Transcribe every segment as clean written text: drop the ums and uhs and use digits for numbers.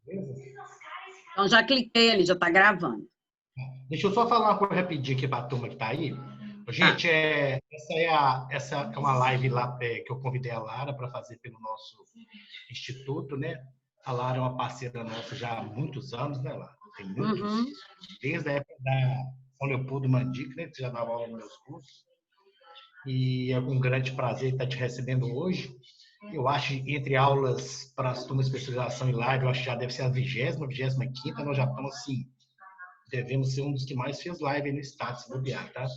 Beleza? Então, já cliquei ali, já está gravando. Deixa eu só falar uma coisa rapidinho aqui para a turma que está aí. Tá. Gente, essa é uma live lá que eu convidei a Lara para fazer pelo nosso instituto, né? A Lara é uma parceira nossa já há muitos anos, né, Lara? Tem muitos, Uhum. desde a época da São Leopoldo Mandic, né? Que já dava aula nos meus cursos. E é um grande prazer estar te recebendo hoje. Eu acho, entre aulas para as turmas de especialização em live, eu acho que já deve ser a 20ª, 25ª, nós já estamos assim, devemos ser um dos que mais fez live no estado, se bobear, tá?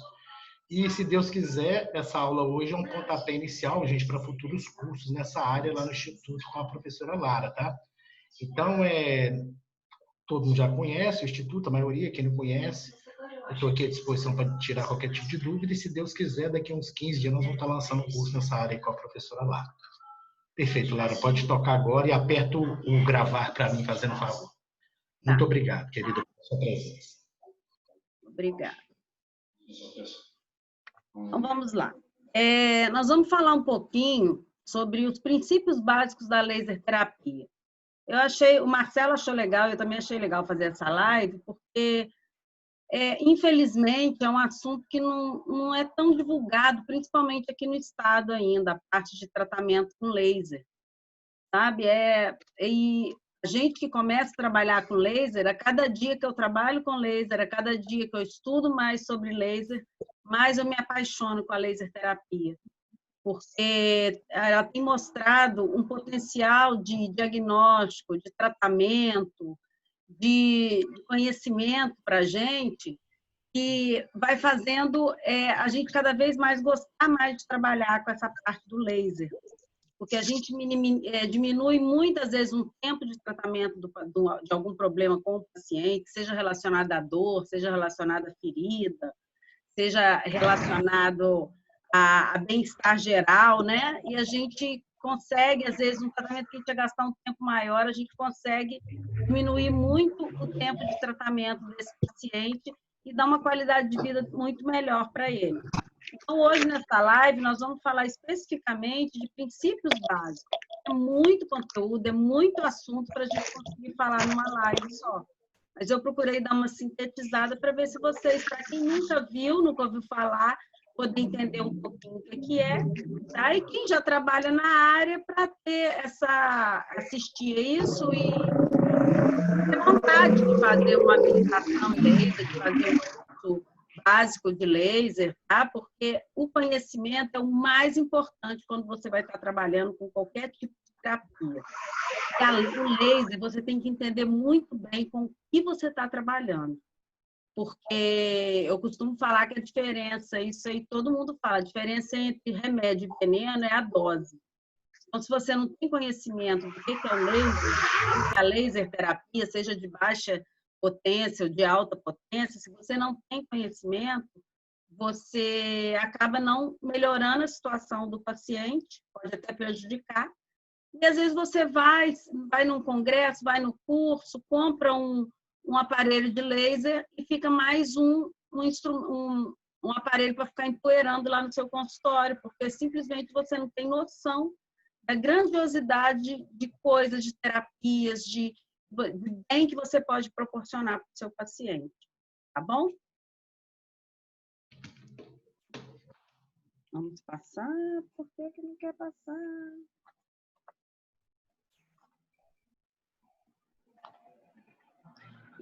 E, se Deus quiser, essa aula hoje é um pontapé inicial, gente, para futuros cursos nessa área lá no Instituto com a professora Lara, tá? Então, todo mundo já conhece o Instituto, a maioria, quem não conhece, eu estou aqui à disposição para tirar qualquer tipo de dúvida e, se Deus quiser, daqui a uns 15 dias nós vamos estar lançando um curso nessa área com a professora Lara. Perfeito, Lara, pode tocar agora e aperta o gravar para mim, fazendo favor. Muito Tá. obrigado, querida, pela sua presença. Obrigada. Então, vamos lá. Nós vamos falar um pouquinho sobre os princípios básicos da laser terapia. O Marcelo achou legal, eu também achei legal fazer essa live, porque, infelizmente, é um assunto que não é tão divulgado, principalmente aqui no estado ainda, a parte de tratamento com laser, sabe? E a gente que começa a trabalhar com laser, a cada dia que eu trabalho com laser, a cada dia que eu estudo mais sobre laser, mais eu me apaixono com a laser terapia, porque ela tem mostrado um potencial de diagnóstico, de tratamento, de conhecimento para a gente, que vai fazendo a gente cada vez mais gostar mais de trabalhar com essa parte do laser, porque a gente diminui muitas vezes um tempo de tratamento de algum problema com o paciente, seja relacionado à dor, seja relacionado à ferida, seja relacionado a bem-estar geral, né? E a gente consegue, às vezes, um tratamento que a gente ia gastar um tempo maior, a gente consegue diminuir muito o tempo de tratamento desse paciente e dar uma qualidade de vida muito melhor para ele. Então, hoje, nessa live, nós vamos falar especificamente de princípios básicos. É muito conteúdo, é muito assunto para a gente conseguir falar numa live só. Mas eu procurei dar uma sintetizada para ver se vocês, para quem nunca viu, nunca ouviu falar, poder entender um pouquinho o que é, tá? E quem já trabalha na área para assistir isso e ter vontade de fazer uma habilitação em laser, de fazer um curso básico de laser, tá? Porque o conhecimento é o mais importante quando você vai estar trabalhando com qualquer tipo de terapia. O laser, você tem que entender muito bem com o que você está trabalhando. Porque eu costumo falar que a diferença, isso aí todo mundo fala, a diferença entre remédio e veneno é a dose. Então, se você não tem conhecimento do que é o laser, o que é a laser terapia, seja de baixa potência ou de alta potência, se você não tem conhecimento, você acaba não melhorando a situação do paciente, pode até prejudicar. E às vezes você vai num congresso, vai no curso, compra um aparelho de laser e fica mais um aparelho para ficar empoeirando lá no seu consultório, porque simplesmente você não tem noção da grandiosidade de coisas, de terapias, de bem que você pode proporcionar para o seu paciente. Tá bom? Vamos passar. Por que não quer passar?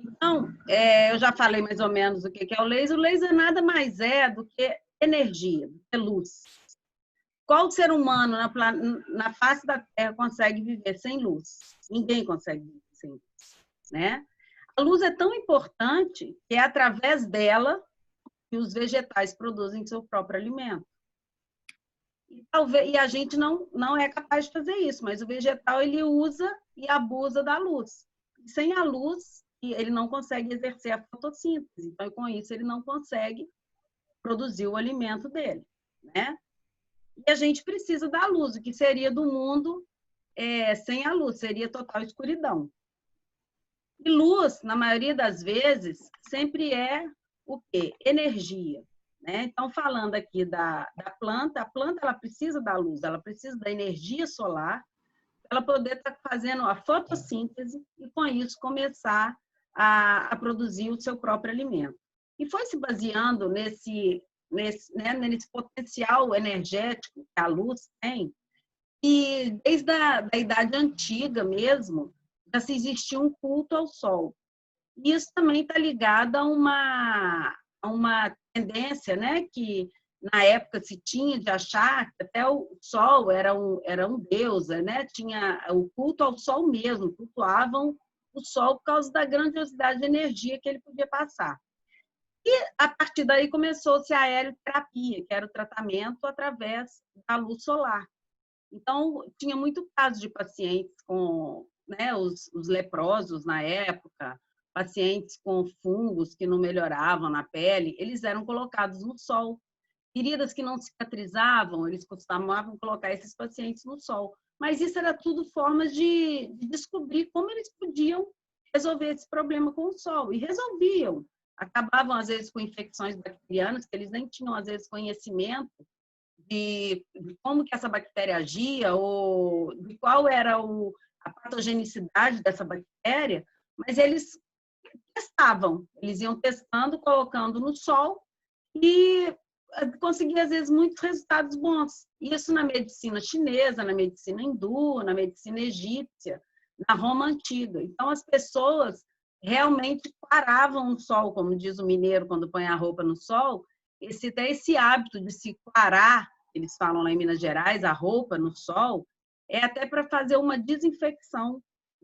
Então, eu já falei mais ou menos o que é o laser. O laser nada mais é do que energia, do que luz. Qual ser humano na face da Terra consegue viver sem luz? Ninguém consegue viver sem luz, né? A luz é tão importante que é através dela que os vegetais produzem seu próprio alimento. E a gente não é capaz de fazer isso, mas o vegetal ele usa e abusa da luz. Sem a luz, ele não consegue exercer a fotossíntese. Então, com isso, ele não consegue produzir o alimento dele, né? E a gente precisa da luz, o que seria do mundo sem a luz, seria total escuridão. E luz, na maioria das vezes, sempre é o quê? Energia. Né? Então, falando aqui da planta, a planta ela precisa da luz, ela precisa da energia solar ela poder estar fazendo a fotossíntese e, com isso, começar a produzir o seu próprio alimento. E foi se baseando nesse potencial energético que a luz tem, e desde a Idade Antiga mesmo, já se existia um culto ao sol. E isso também está ligado a uma tendência, né, que na época se tinha de achar que até o sol era um deus, né? Tinha o culto ao sol mesmo, cultuavam o sol por causa da grandiosidade de energia que ele podia passar. E a partir daí começou-se a helioterapia, que era o tratamento através da luz solar. Então, tinha muito caso de pacientes com, né, os leprosos na época, pacientes com fungos que não melhoravam na pele, eles eram colocados no sol. Feridas que não cicatrizavam, eles costumavam colocar esses pacientes no sol. Mas isso era tudo formas de descobrir como eles podiam resolver esse problema com o sol. E resolviam. Acabavam, às vezes, com infecções bacterianas, que eles nem tinham, às vezes, conhecimento de como que essa bactéria agia ou de qual era a patogenicidade dessa bactéria, mas eles testavam. Eles iam testando, colocando no sol e conseguia, às vezes, muitos resultados bons. Isso na medicina chinesa, na medicina hindu, na medicina egípcia, na Roma antiga. Então, as pessoas realmente paravam no sol, como diz o mineiro quando põe a roupa no sol. Esse hábito de se parar, eles falam lá em Minas Gerais, a roupa no sol, é até para fazer uma desinfecção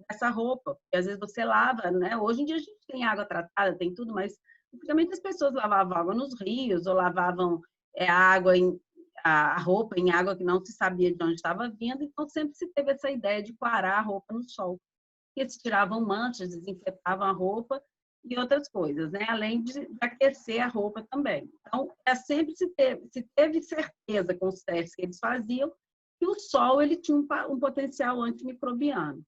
dessa roupa. Porque às vezes você lava, né? Hoje em dia a gente tem água tratada, tem tudo, mas antigamente as pessoas lavavam água nos rios ou lavavam a roupa em água que não se sabia de onde estava vindo, então sempre se teve essa ideia de parar a roupa no sol. Eles tiravam manchas, desinfetavam a roupa e outras coisas, né? Além de aquecer a roupa também. Então, sempre se teve certeza com os testes que eles faziam que o sol ele tinha um potencial antimicrobiano.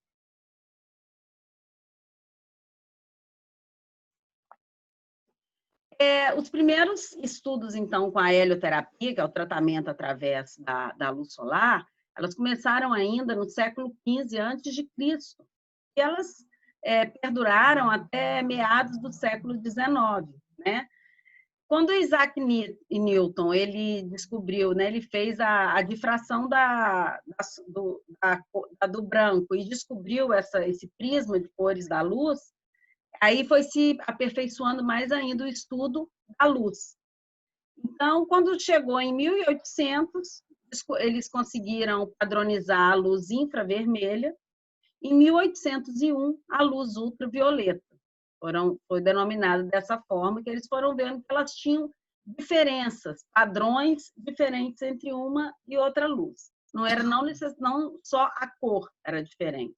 Os primeiros estudos, então, com a helioterapia, que é o tratamento através da luz solar, elas começaram ainda no século XV a.C. E elas perduraram até meados do século XIX, né? Quando Isaac Newton ele descobriu, né, ele fez a difração do branco e descobriu esse prisma de cores da luz, aí foi se aperfeiçoando mais ainda o estudo da luz. Então, quando chegou em 1800, eles conseguiram padronizar a luz infravermelha. Em 1801, a luz ultravioleta. Foi denominada dessa forma, que eles foram vendo que elas tinham diferenças, padrões diferentes entre uma e outra luz. Não só a cor era diferente.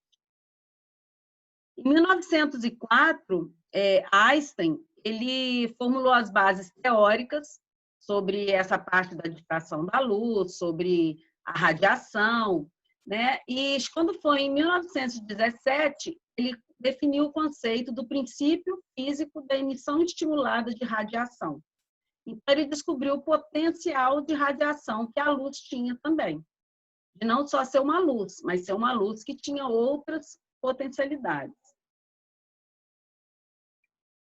Em 1904, Einstein ele formulou as bases teóricas sobre essa parte da difração da luz, sobre a radiação, né? E quando foi em 1917, ele definiu o conceito do princípio físico da emissão estimulada de radiação. Então, ele descobriu o potencial de radiação que a luz tinha também. De não só ser uma luz, mas ser uma luz que tinha outras potencialidades.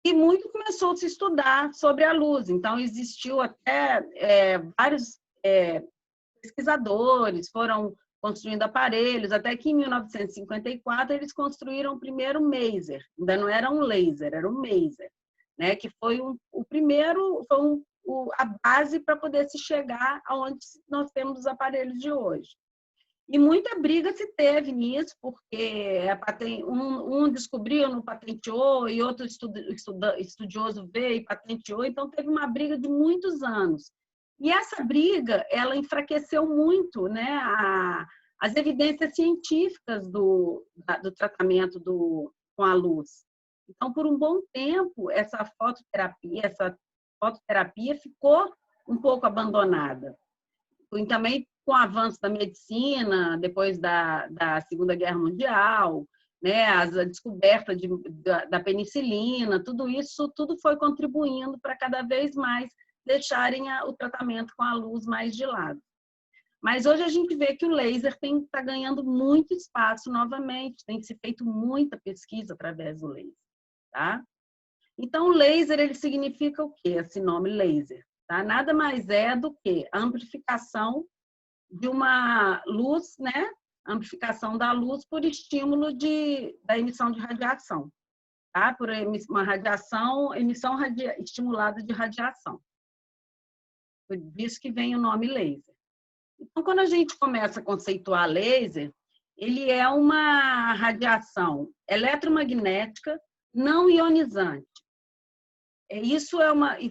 E muito começou a se estudar sobre a luz. Então, existiu até vários pesquisadores, foram construindo aparelhos, até que em 1954 eles construíram o primeiro maser. Ainda não era um laser, era um maser, né? Que foi o primeiro, a base para poder se chegar aonde nós temos os aparelhos de hoje. E muita briga se teve nisso, porque um descobriu, não patenteou, e outro estudioso veio e patenteou, então teve uma briga de muitos anos. E essa briga, ela enfraqueceu muito, né, as evidências científicas do tratamento com a luz. Então, por um bom tempo, essa fototerapia ficou um pouco abandonada. E também com o avanço da medicina, depois da Segunda Guerra Mundial, né, a descoberta da penicilina, tudo foi contribuindo para cada vez mais deixarem o tratamento com a luz mais de lado. Mas hoje a gente vê que o laser está ganhando muito espaço novamente, tem se feito muita pesquisa através do laser, tá? Então, o laser, ele significa o quê? Esse nome laser, tá? Nada mais é do que a amplificação de uma luz, né? Amplificação da luz por estímulo da emissão de radiação, tá? Por uma radiação, estimulada de radiação. Por isso que vem o nome laser. Então, quando a gente começa a conceituar laser, ele é uma radiação eletromagnética não ionizante. Isso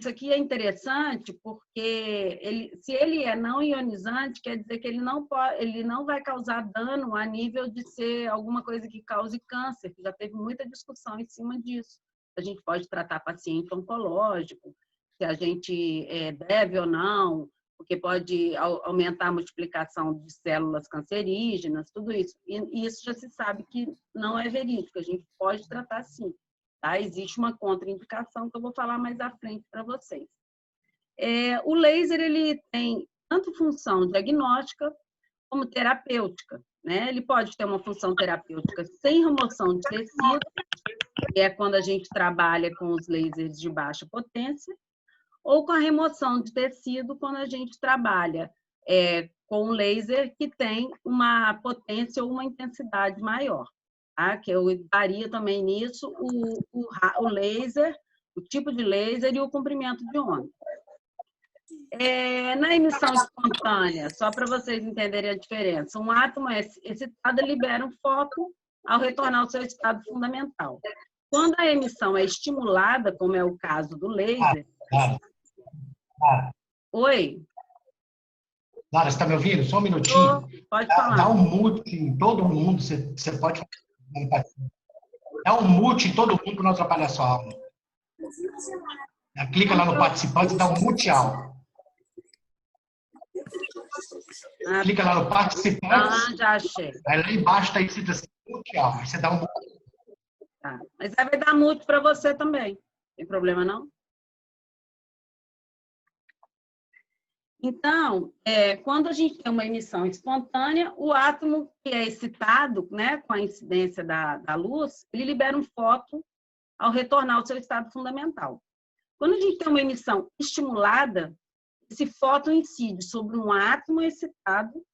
aqui é interessante porque se ele é não ionizante, quer dizer que ele não vai causar dano a nível de ser alguma coisa que cause câncer, que já teve muita discussão em cima disso. A gente pode tratar paciente oncológico, se a gente deve ou não, porque pode aumentar a multiplicação de células cancerígenas, tudo isso. E isso já se sabe que não é verídico, a gente pode tratar sim. Tá? Existe uma contraindicação que eu vou falar mais à frente para vocês. O laser ele tem tanto função diagnóstica como terapêutica, né? Ele pode ter uma função terapêutica sem remoção de tecido, que é quando a gente trabalha com os lasers de baixa potência, ou com a remoção de tecido, quando a gente trabalha com um laser que tem uma potência ou uma intensidade maior. Tá? Que eu varia também nisso o laser, o tipo de laser e o comprimento de onda. Na emissão espontânea, só para vocês entenderem a diferença, um átomo excitado libera um fóton ao retornar ao seu estado fundamental. Quando a emissão é estimulada, como é o caso do laser... Oi? Lara, você está me ouvindo? Só um minutinho. Pode falar. Dá um mute em todo mundo, você pode... Dá um mute em todo mundo para não atrapalhar a sua aula. Clica lá no participante e dá um mute all. Clica lá no participante. Já achei. Aí lá embaixo está escrito assim, mute all. Aí você dá um mute. Tá. Mas aí vai dar mute para você também. Não tem problema não? Então, quando a gente tem uma emissão espontânea, o átomo que é excitado, né, com a incidência da luz, ele libera um fóton ao retornar ao seu estado fundamental. Quando a gente tem uma emissão estimulada, esse fóton incide sobre um átomo excitado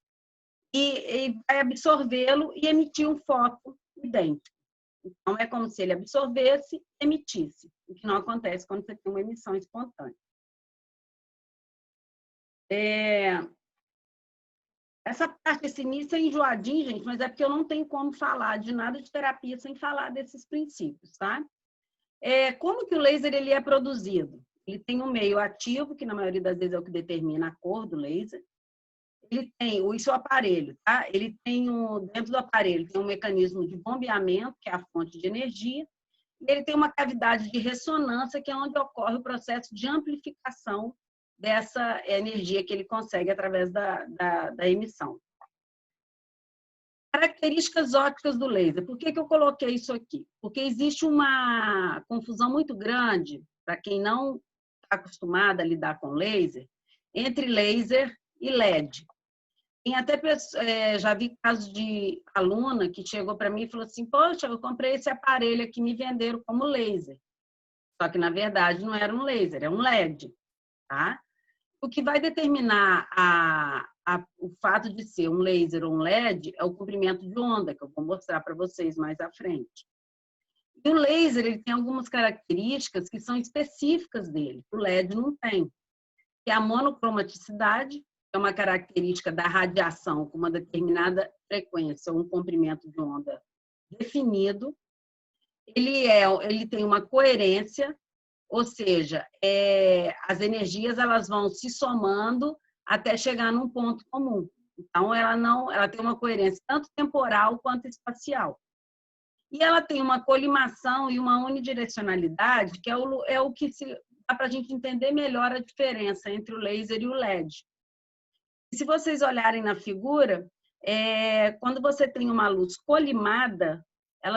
e vai absorvê-lo e emitir um fóton idêntico. Então, é como se ele absorvesse e emitisse, o que não acontece quando você tem uma emissão espontânea. Essa parte, esse início é enjoadinho, gente, mas é porque eu não tenho como falar de nada de terapia sem falar desses princípios, tá? Como que o laser ele é produzido? Ele tem um meio ativo, que na maioria das vezes é o que determina a cor do laser. Ele tem o aparelho, tá? Ele tem dentro do aparelho tem um mecanismo de bombeamento, que é a fonte de energia, e ele tem uma cavidade de ressonância, que é onde ocorre o processo de amplificação dessa energia que ele consegue através da emissão. Características ópticas do laser. Por que eu coloquei isso aqui? Porque existe uma confusão muito grande, para quem não está acostumado a lidar com laser, entre laser e LED. Tem até já vi casos de aluna que chegou para mim e falou assim, poxa, eu comprei esse aparelho aqui, me venderam como laser. Só que, na verdade, não era um laser, é um LED. Tá? O que vai determinar o fato de ser um laser ou um LED é o comprimento de onda, que eu vou mostrar para vocês mais à frente. E o laser ele tem algumas características que são específicas dele, o LED não tem. Que é a monocromaticidade, que é uma característica da radiação com uma determinada frequência ou um comprimento de onda definido. Ele tem uma coerência, ou seja, as energias elas vão se somando até chegar num ponto comum. Então, ela tem uma coerência tanto temporal quanto espacial. E ela tem uma colimação e uma unidirecionalidade, que é o que dá para a gente entender melhor a diferença entre o laser e o LED. E se vocês olharem na figura, quando você tem uma luz colimada,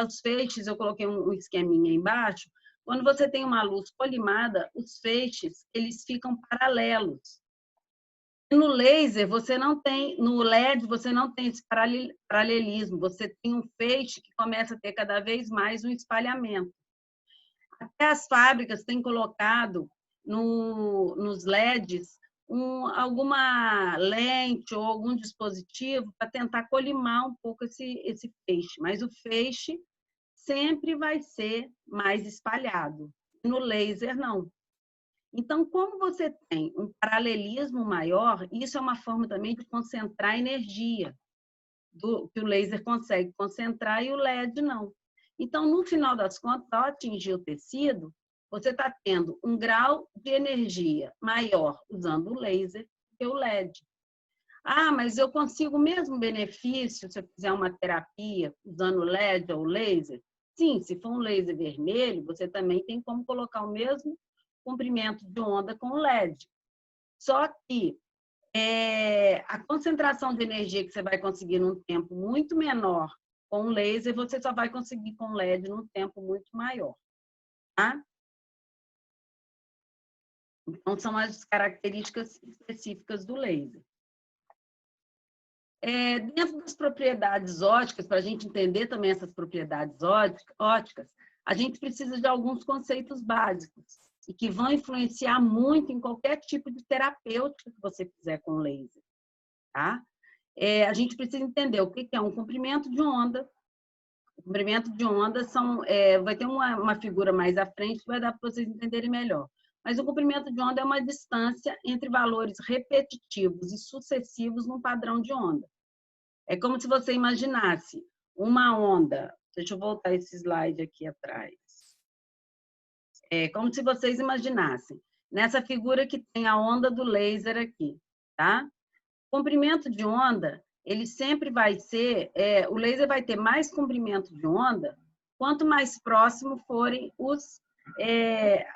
os feixes, eu coloquei um esqueminha aí embaixo, quando você tem uma luz colimada, os feixes, eles ficam paralelos. No laser, você não tem, no LED, você não tem esse paralelismo, você tem um feixe que começa a ter cada vez mais um espalhamento. Até as fábricas têm colocado nos LEDs alguma lente ou algum dispositivo para tentar colimar um pouco esse feixe, mas o feixe sempre vai ser mais espalhado. No laser, não. Então, como você tem um paralelismo maior, isso é uma forma também de concentrar energia, que o laser consegue concentrar e o LED não. Então, no final das contas, ao atingir o tecido, você está tendo um grau de energia maior usando o laser que o LED. Ah, mas eu consigo o mesmo benefício se eu fizer uma terapia usando o LED ou laser? Sim, se for um laser vermelho, você também tem como colocar o mesmo comprimento de onda com o LED. Só que a concentração de energia que você vai conseguir num tempo muito menor com o laser, você só vai conseguir com o LED num tempo muito maior. Tá? Então, são as características específicas do laser. Dentro das propriedades óticas, para a gente entender também essas propriedades óticas, a gente precisa de alguns conceitos básicos e que vão influenciar muito em qualquer tipo de terapêutica que você fizer com laser. Tá? A gente precisa entender o que é um comprimento de onda. O comprimento de onda vai ter uma figura mais à frente que vai dar para vocês entenderem melhor. Mas o comprimento de onda é uma distância entre valores repetitivos e sucessivos num padrão de onda. É como se você imaginasse uma onda. Deixa eu voltar esse slide aqui atrás. É como se vocês imaginassem nessa figura que tem a onda do laser aqui, tá? O comprimento de onda, ele sempre vai ser, o laser vai ter mais comprimento de onda quanto mais próximo forem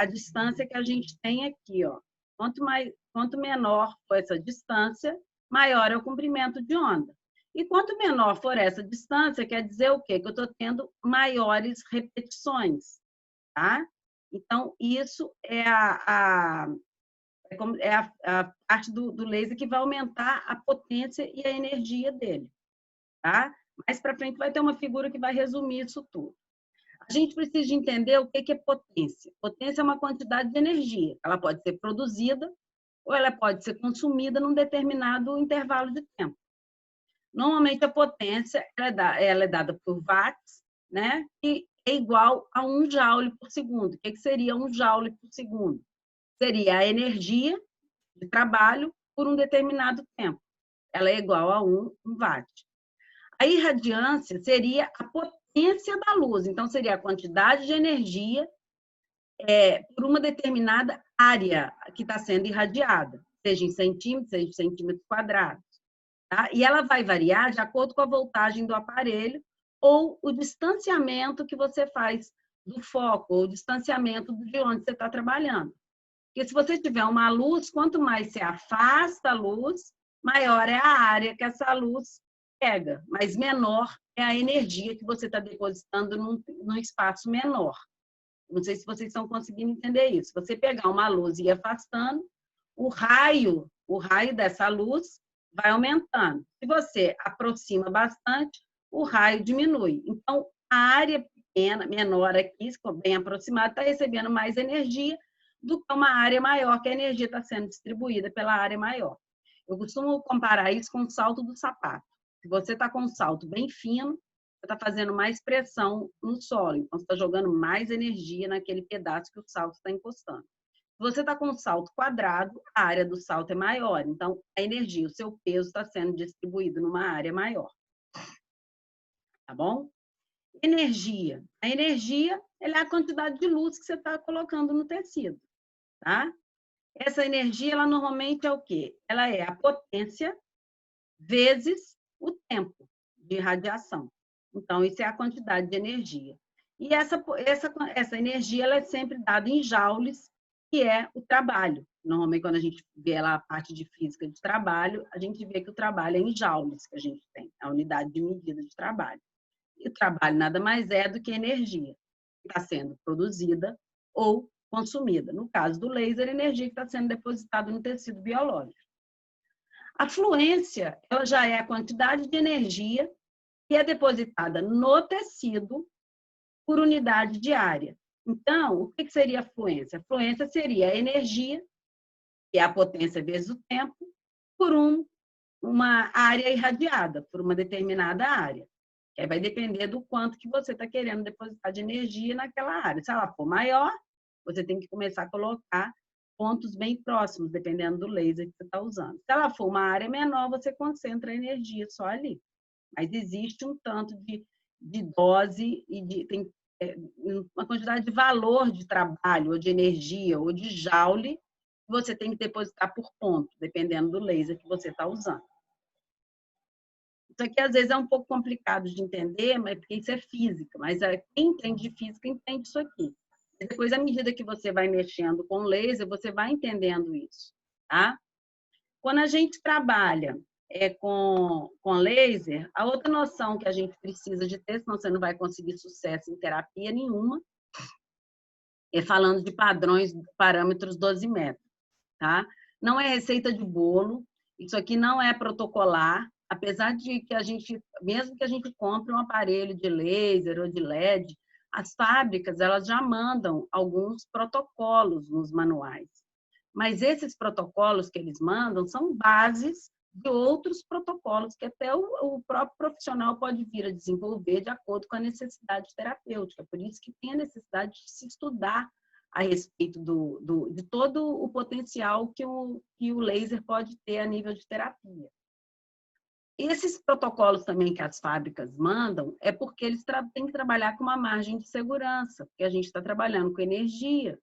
a distância que a gente tem aqui, ó. Quanto menor for essa distância, maior é o comprimento de onda. E quanto menor for essa distância, quer dizer o quê? Que eu estou tendo maiores repetições, tá? Então, isso é a parte do laser que vai aumentar a potência e a energia dele, tá? Mais para frente vai ter uma figura que vai resumir isso tudo. A gente precisa entender o que é potência. Potência é uma quantidade de energia. Ela pode ser produzida ou ela pode ser consumida num determinado intervalo de tempo. Normalmente, a potência ela é dada por watts, né? E é igual a 1 joule por segundo. O que seria 1 joule por segundo? Seria a energia de trabalho por um determinado tempo. Ela é igual a 1 watt. A irradiância seria a potência da luz. Então, seria a quantidade de energia por uma determinada área que está sendo irradiada, seja em centímetros, seja em centímetros quadrados. Tá? E ela vai variar de acordo com a voltagem do aparelho ou o distanciamento que você faz do foco, ou o distanciamento de onde você está trabalhando. Porque se você tiver uma luz, quanto mais você afasta a luz, maior é a área que essa luz pega, mas menor é a energia que você está depositando num espaço menor. Não sei se vocês estão conseguindo entender isso. Se você pegar uma luz e ir afastando, o raio dessa luz vai aumentando. Se você aproxima bastante, o raio diminui. Então, a área pequena, menor aqui, bem aproximada, está recebendo mais energia do que uma área maior, que a energia está sendo distribuída pela área maior. Eu costumo comparar isso com o salto do sapato. Se você está com um salto bem fino, você está fazendo mais pressão no solo, então você está jogando mais energia naquele pedaço que o salto está encostando. Se você está com um salto quadrado, a área do salto é maior, então a energia, o seu peso está sendo distribuído numa área maior. Tá bom? Energia. A energia ela é a quantidade de luz que você está colocando no tecido. Tá? Essa energia, ela normalmente é o quê? Ela é a potência vezes o tempo de radiação. Então, isso é a quantidade de energia. E essa energia ela é sempre dada em joules, que é o trabalho. Normalmente, quando a gente vê lá a parte de física de trabalho, a gente vê que o trabalho é em joules que a gente tem, a unidade de medida de trabalho. E o trabalho nada mais é do que energia que está sendo produzida ou consumida. No caso do laser, energia que está sendo depositada no tecido biológico. A fluência, ela já é a quantidade de energia que é depositada no tecido por unidade de área. Então, o que seria a fluência? A fluência seria a energia, que é a potência vezes o tempo, por uma área irradiada, por uma determinada área. Que aí vai depender do quanto que você está querendo depositar de energia naquela área. Se ela for maior, você tem que começar a colocar pontos bem próximos, dependendo do laser que você está usando. Se ela for uma área menor, você concentra a energia só ali. Mas existe um tanto de dose e tem uma quantidade de valor de trabalho, ou de energia, ou de joule, que você tem que depositar por ponto, dependendo do laser que você está usando. Isso aqui, às vezes, é um pouco complicado de entender, mas porque isso é física. Mas quem entende de física entende isso aqui. E depois, à medida que você vai mexendo com laser, você vai entendendo isso, tá? Quando a gente trabalha com laser, a outra noção que a gente precisa de ter, senão você não vai conseguir sucesso em terapia nenhuma, é falando de padrões, parâmetros dosimétricos, tá? Não é receita de bolo, isso aqui não é protocolar, apesar de que a gente, mesmo que a gente compre um aparelho de laser ou de LED, as fábricas, elas já mandam alguns protocolos nos manuais. Mas esses protocolos que eles mandam são bases de outros protocolos que até o próprio profissional pode vir a desenvolver de acordo com a necessidade terapêutica. Por isso que tem a necessidade de se estudar a respeito de todo o potencial que o laser pode ter a nível de terapia. Esses protocolos também que as fábricas mandam é porque eles têm que trabalhar com uma margem de segurança, porque a gente está trabalhando com energia.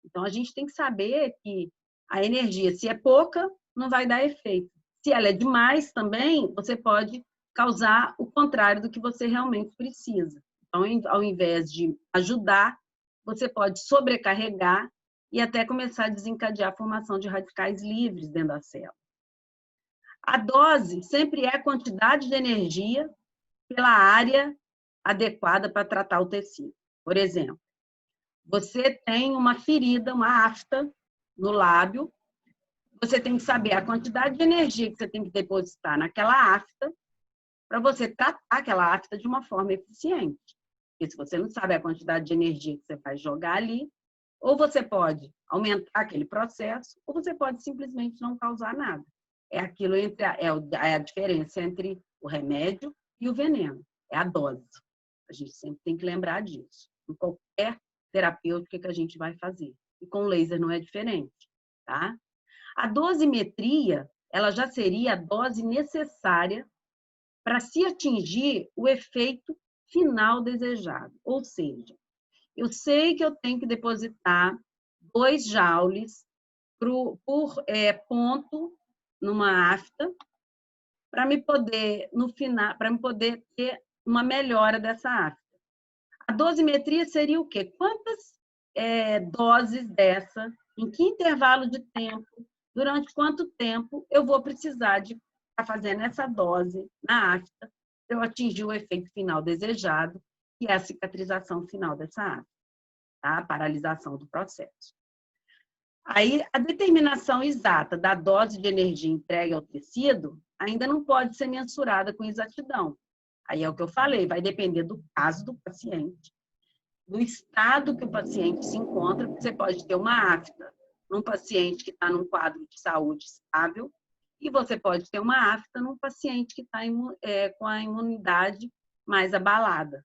Então, a gente tem que saber que a energia, se é pouca, não vai dar efeito. Se ela é demais também, você pode causar o contrário do que você realmente precisa. Então, ao invés de ajudar, você pode sobrecarregar e até começar a desencadear a formação de radicais livres dentro da célula. A dose sempre é a quantidade de energia pela área adequada para tratar o tecido. Por exemplo, você tem uma ferida, uma afta no lábio, você tem que saber a quantidade de energia que você tem que depositar naquela afta para você tratar aquela afta de uma forma eficiente. Porque se você não sabe a quantidade de energia que você vai jogar ali, ou você pode aumentar aquele processo, ou você pode simplesmente não causar nada. É aquilo entre a diferença entre o remédio e o veneno. É a dose. A gente sempre tem que lembrar disso. Em qualquer terapêutica que a gente vai fazer. E com laser não é diferente, tá? A dosimetria, ela já seria a dose necessária para se atingir o efeito final desejado. Ou seja, eu sei que eu tenho que depositar 2 joules por ponto numa afta para me poder, no final, para me poder ter uma melhora dessa afta. A dosimetria seria o quê? Quantas doses dessa, em que intervalo de tempo, durante quanto tempo eu vou precisar de estar fazendo essa dose na afta para eu atingir o efeito final desejado, que é a cicatrização final dessa afta, tá? A paralisação do processo. Aí, a determinação exata da dose de energia entregue ao tecido ainda não pode ser mensurada com exatidão. Aí é o que eu falei, vai depender do caso do paciente, do estado que o paciente se encontra, porque você pode ter uma afta num paciente que está num quadro de saúde estável e você pode ter uma afta num paciente que está com a imunidade mais abalada.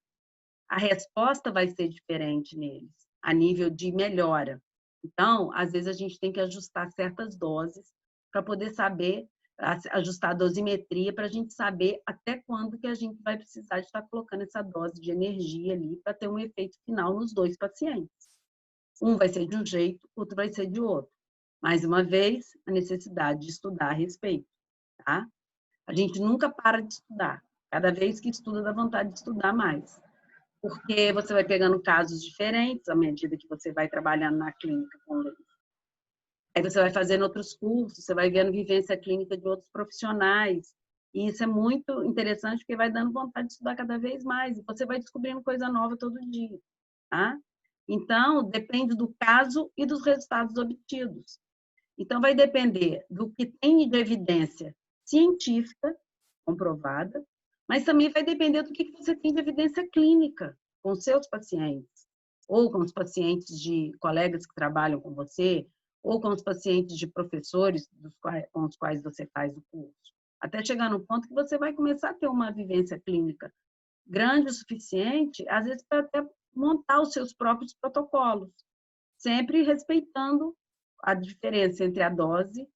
A resposta vai ser diferente neles, a nível de melhora. Então, às vezes, a gente tem que ajustar certas doses para poder saber, ajustar a dosimetria para a gente saber até quando que a gente vai precisar de estar colocando essa dose de energia ali para ter um efeito final nos 2 pacientes. Um vai ser de um jeito, outro vai ser de outro. Mais uma vez, a necessidade de estudar a respeito, tá? A gente nunca para de estudar. Cada vez que estuda, dá vontade de estudar mais. Porque você vai pegando casos diferentes à medida que você vai trabalhando na clínica com laser. Aí você vai fazendo outros cursos, você vai vendo vivência clínica de outros profissionais. E isso é muito interessante, porque vai dando vontade de estudar cada vez mais. E você vai descobrindo coisa nova todo dia, tá? Então, depende do caso e dos resultados obtidos. Então, vai depender do que tem de evidência científica, comprovada, mas também vai depender do que você tem de evidência clínica com os seus pacientes, ou com os pacientes de colegas que trabalham com você, ou com os pacientes de professores com os quais você faz o curso. Até chegar no ponto que você vai começar a ter uma vivência clínica grande o suficiente, às vezes, para até montar os seus próprios protocolos, sempre respeitando a diferença entre a dose,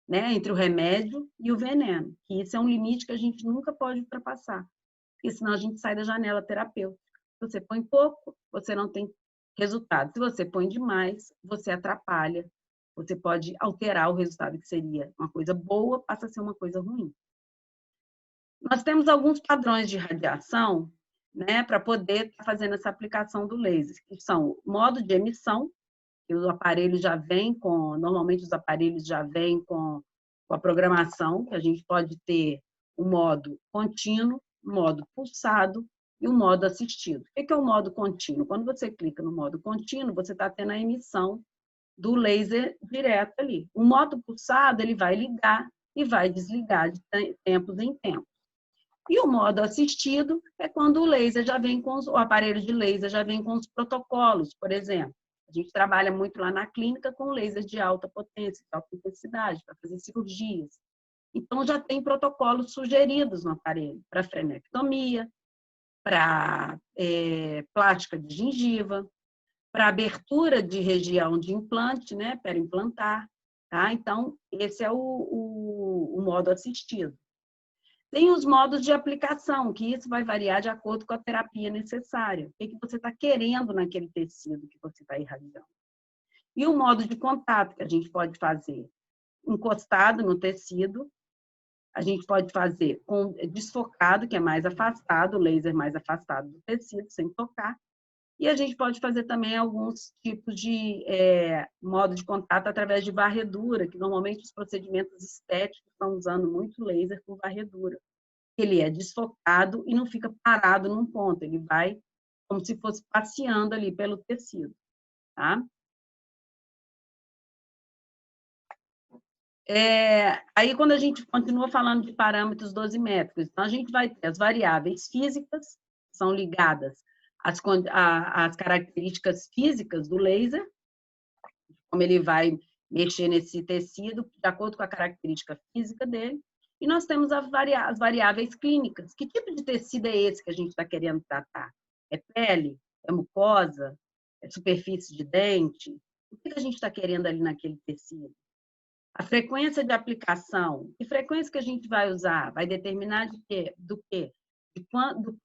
né, entre o remédio e o veneno, que isso é um limite que a gente nunca pode ultrapassar, porque senão a gente sai da janela terapêutica. Se você põe pouco, você não tem resultado. Se você põe demais, você atrapalha, você pode alterar o resultado que seria uma coisa boa, passa a ser uma coisa ruim. Nós temos alguns padrões de radiação, né, para poder estar fazendo essa aplicação do laser, que são o modo de emissão, que o aparelho já vem com, normalmente os aparelhos já vêm com a programação, que a gente pode ter o modo contínuo, o modo pulsado e o modo assistido. O que é o modo contínuo? Quando você clica no modo contínuo, você está tendo a emissão do laser direto ali. O modo pulsado, ele vai ligar e vai desligar de tempos em tempos. E o modo assistido é quando o laser já vem com o aparelho de laser já vem com os protocolos, por exemplo. A gente trabalha muito lá na clínica com laser de alta potência, de alta intensidade, para fazer cirurgias. Então, já tem protocolos sugeridos no aparelho para frenectomia, para plástica de gengiva, para abertura de região de implante, né, para implantar. Tá? Então, esse é o modo assistido. Tem os modos de aplicação, que isso vai variar de acordo com a terapia necessária. O que você está querendo naquele tecido que você está irradiando. E o modo de contato, que a gente pode fazer encostado no tecido, a gente pode fazer com desfocado, que é mais afastado, o laser mais afastado do tecido, sem tocar. E a gente pode fazer também alguns tipos de modo de contato através de varredura, que normalmente os procedimentos estéticos estão usando muito laser com varredura. Ele é desfocado e não fica parado num ponto, ele vai como se fosse passeando ali pelo tecido. Tá? Aí, quando a gente continua falando de parâmetros dosimétricos, então a gente vai ter as variáveis físicas, que são ligadas às características físicas do laser, como ele vai mexer nesse tecido, de acordo com a característica física dele. E nós temos as variáveis clínicas. Que tipo de tecido é esse que a gente está querendo tratar? É pele? É mucosa? É superfície de dente? O que a gente está querendo ali naquele tecido? A frequência de aplicação, que frequência que a gente vai usar, vai determinar do que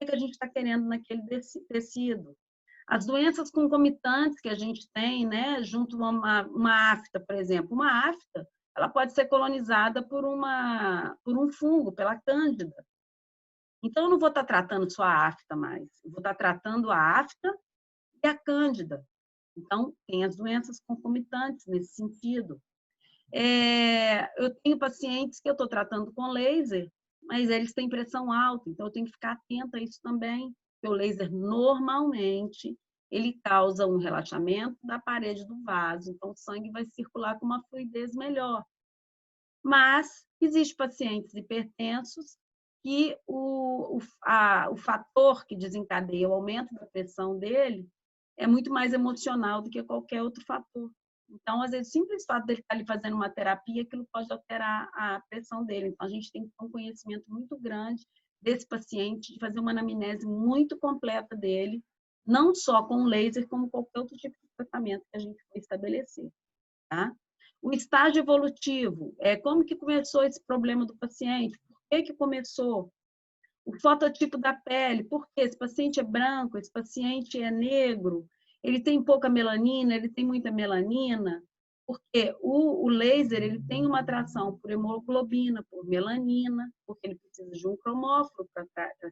a gente está querendo naquele tecido. As doenças concomitantes que a gente tem, né, junto a uma afta, por exemplo. Uma afta, ela pode ser colonizada por um fungo, pela cândida. Então, eu não vou estar tratando só a afta mais, eu vou estar tratando a afta e a cândida. Então, tem as doenças concomitantes nesse sentido. Eu tenho pacientes que eu estou tratando com laser, mas eles têm pressão alta, então eu tenho que ficar atenta a isso também, porque o laser normalmente ele causa um relaxamento da parede do vaso, então o sangue vai circular com uma fluidez melhor. Mas existem pacientes hipertensos que o fator que desencadeia o aumento da pressão dele é muito mais emocional do que qualquer outro fator. Então, às vezes, o simples fato dele estar ali fazendo uma terapia, aquilo pode alterar a pressão dele. Então, a gente tem que ter um conhecimento muito grande desse paciente, de fazer uma anamnese muito completa dele, não só com laser, como qualquer outro tipo de tratamento que a gente for estabelecer. Tá? O estágio evolutivo, como que começou esse problema do paciente? Por que começou? O fototipo da pele, por quê? Esse paciente é branco, esse paciente é negro, ele tem pouca melanina, ele tem muita melanina, porque o laser ele tem uma atração por hemoglobina, por melanina, porque ele precisa de um cromóforo para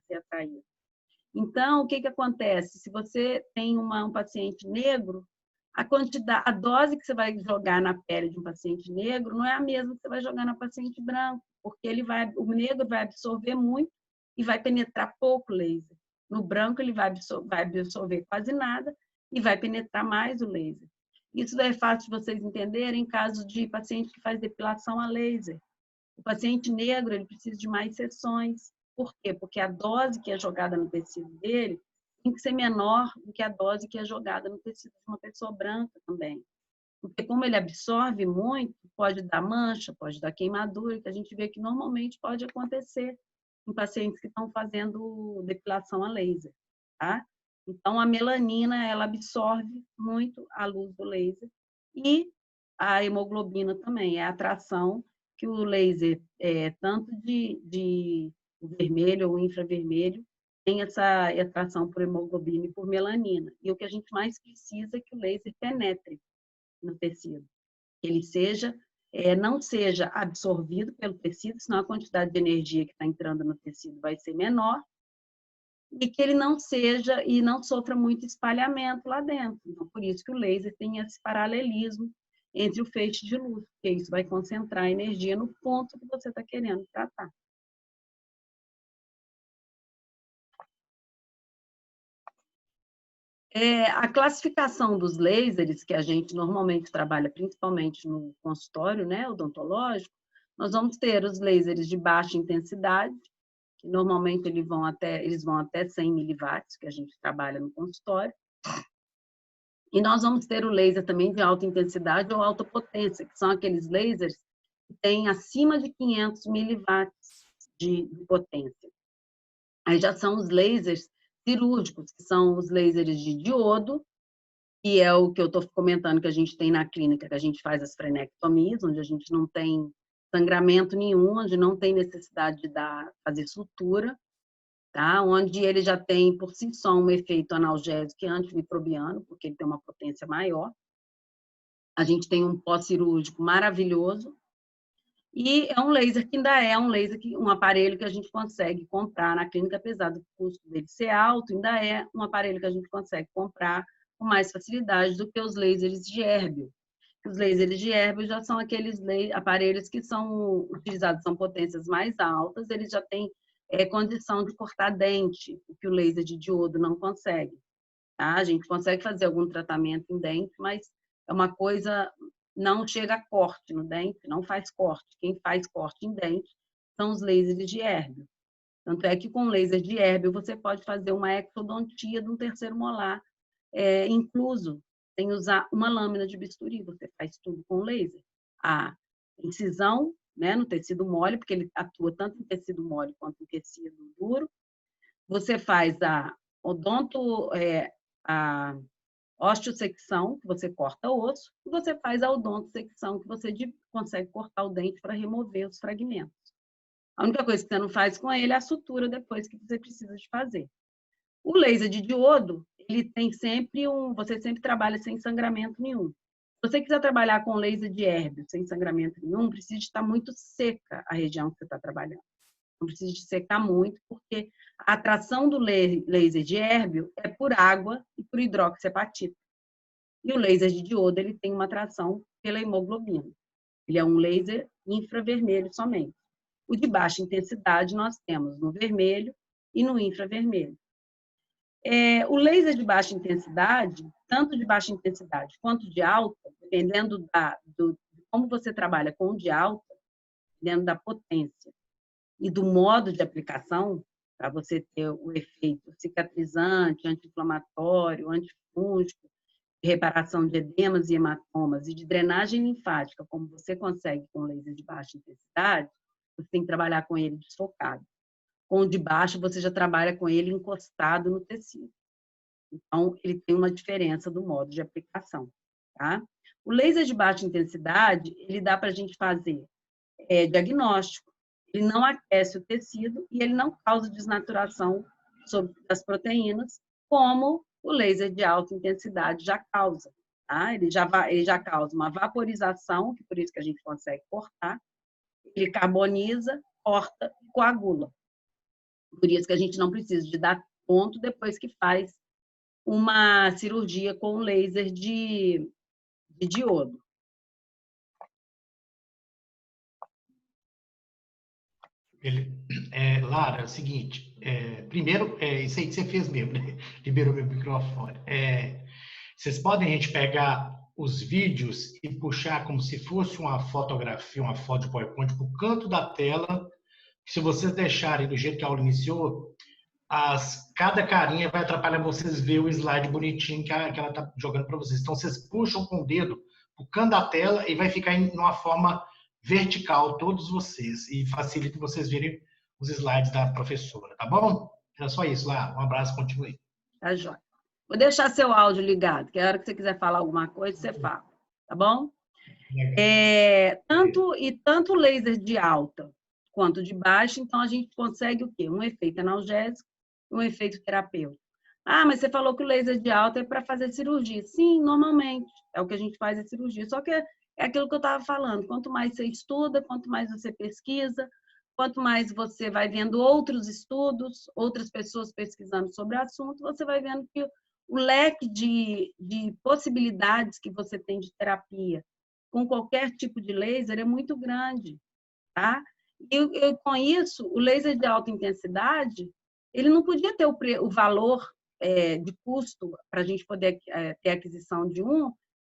ser atraído. Então, o que acontece? Se você tem um paciente negro, a dose que você vai jogar na pele de um paciente negro não é a mesma que você vai jogar no paciente branco, porque o negro vai absorver muito e vai penetrar pouco laser. No branco, ele vai absorver quase nada e vai penetrar mais o laser. Isso é fácil de vocês entenderem em caso de paciente que faz depilação a laser. O paciente negro, ele precisa de mais sessões. Por quê? Porque a dose que é jogada no tecido dele tem que ser menor do que a dose que é jogada no tecido de uma pessoa branca também. Porque como ele absorve muito, pode dar mancha, pode dar queimadura, que a gente vê que normalmente pode acontecer em pacientes que estão fazendo depilação a laser, tá? Então, a melanina, ela absorve muito a luz do laser e a hemoglobina também, é a atração que o laser, tanto de vermelho ou infravermelho, tem essa atração por hemoglobina e por melanina. E o que a gente mais precisa é que o laser penetre no tecido. Que ele não seja absorvido pelo tecido, senão a quantidade de energia que está entrando no tecido vai ser menor, e que ele não seja e não sofra muito espalhamento lá dentro. Então, por isso que o laser tem esse paralelismo entre o feixe de luz, porque isso vai concentrar a energia no ponto que você está querendo tratar. A classificação dos lasers, que a gente normalmente trabalha principalmente no consultório, né, odontológico, nós vamos ter os lasers de baixa intensidade, que normalmente eles vão até 100 miliwatts, que a gente trabalha no consultório. E nós vamos ter o laser também de alta intensidade ou alta potência, que são aqueles lasers que têm acima de 500 miliwatts de potência. Aí já são os lasers cirúrgicos, que são os lasers de diodo, que é o que eu estou comentando que a gente tem na clínica, que a gente faz as frenectomias, onde a gente não tem sangramento nenhum, onde não tem necessidade de fazer sutura, tá? Onde ele já tem, por si só, um efeito analgésico e antimicrobiano, porque ele tem uma potência maior. A gente tem um pós-cirúrgico maravilhoso, e é um laser que ainda é um aparelho que a gente consegue comprar na clínica, apesar do custo dele ser alto, ainda é um aparelho que a gente consegue comprar com mais facilidade do que os lasers de Erbil. Os lasers de Erbil já são aqueles aparelhos que são utilizados, são potências mais altas, eles já têm condição de cortar dente, o que o laser de diodo não consegue. Tá? A gente consegue fazer algum tratamento em dente, mas é uma coisa, não chega a corte no dente, não faz corte. Quem faz corte em dente são os lasers de Erbil. Tanto é que com laser de Erbil você pode fazer uma exodontia de um terceiro molar, incluso sem usar uma lâmina de bisturi, você faz tudo com laser. A incisão, né, no tecido mole, porque ele atua tanto em tecido mole quanto em tecido duro. Você faz a osteossecção, que você corta o osso, e você faz a odontosecção, que você consegue cortar o dente para remover os fragmentos. A única coisa que você não faz com ele é a sutura depois que você precisa de fazer. O laser de diodo, ele tem você sempre trabalha sem sangramento nenhum. Se você quiser trabalhar com laser de Erbil sem sangramento nenhum, precisa estar muito seca a região que você está trabalhando. Não precisa de secar muito, porque a atração do laser de Erbil é por água e por hidroxiapatita. E o laser de diodo, ele tem uma atração pela hemoglobina. Ele é um laser infravermelho somente. O de baixa intensidade nós temos no vermelho e no infravermelho. O laser de baixa intensidade, tanto de baixa intensidade quanto de alta, dependendo de como você trabalha com o de alta, dependendo da potência e do modo de aplicação, para você ter o efeito cicatrizante, anti-inflamatório, antifúngico, de reparação de edemas e hematomas e de drenagem linfática, como você consegue com laser de baixa intensidade, você tem que trabalhar com ele desfocado. Com o de baixo, você já trabalha com ele encostado no tecido. Então, ele tem uma diferença do modo de aplicação, tá? O laser de baixa intensidade, ele dá para a gente fazer diagnóstico. Ele não aquece o tecido e ele não causa desnaturação das proteínas, como o laser de alta intensidade já causa. Tá? Ele já causa uma vaporização, que por isso que a gente consegue cortar, ele carboniza, corta e coagula. Por isso que a gente não precisa de dar ponto depois que faz uma cirurgia com laser de diodo. Lara, é o seguinte, primeiro, isso aí que você fez mesmo, né? Liberou meu microfone. Vocês podem a gente pegar os vídeos e puxar como se fosse uma fotografia, uma foto de PowerPoint para o canto da tela. Se vocês deixarem do jeito que a aula iniciou, cada carinha vai atrapalhar vocês ver o slide bonitinho que ela está jogando para vocês. Então, vocês puxam com o dedo o canto da tela e vai ficar em uma forma vertical, todos vocês, e facilita vocês verem os slides da professora, tá bom? Era só isso, lá. Um abraço, continue. Tá jóia. Vou deixar seu áudio ligado, que a hora que você quiser falar alguma coisa, você fala, tá bom? Tanto o laser de alta quanto de baixa, então a gente consegue o quê? Um efeito analgésico e um efeito terapêutico. Ah, mas você falou que o laser de alta é para fazer cirurgia. Sim, normalmente, é o que a gente faz a cirurgia. Só que é aquilo que eu estava falando, quanto mais você estuda, quanto mais você pesquisa, quanto mais você vai vendo outros estudos, outras pessoas pesquisando sobre o assunto, você vai vendo que o leque de possibilidades que você tem de terapia com qualquer tipo de laser é muito grande, tá? E com isso, o laser de alta intensidade, ele não podia ter o valor de custo para a gente poder ter aquisição de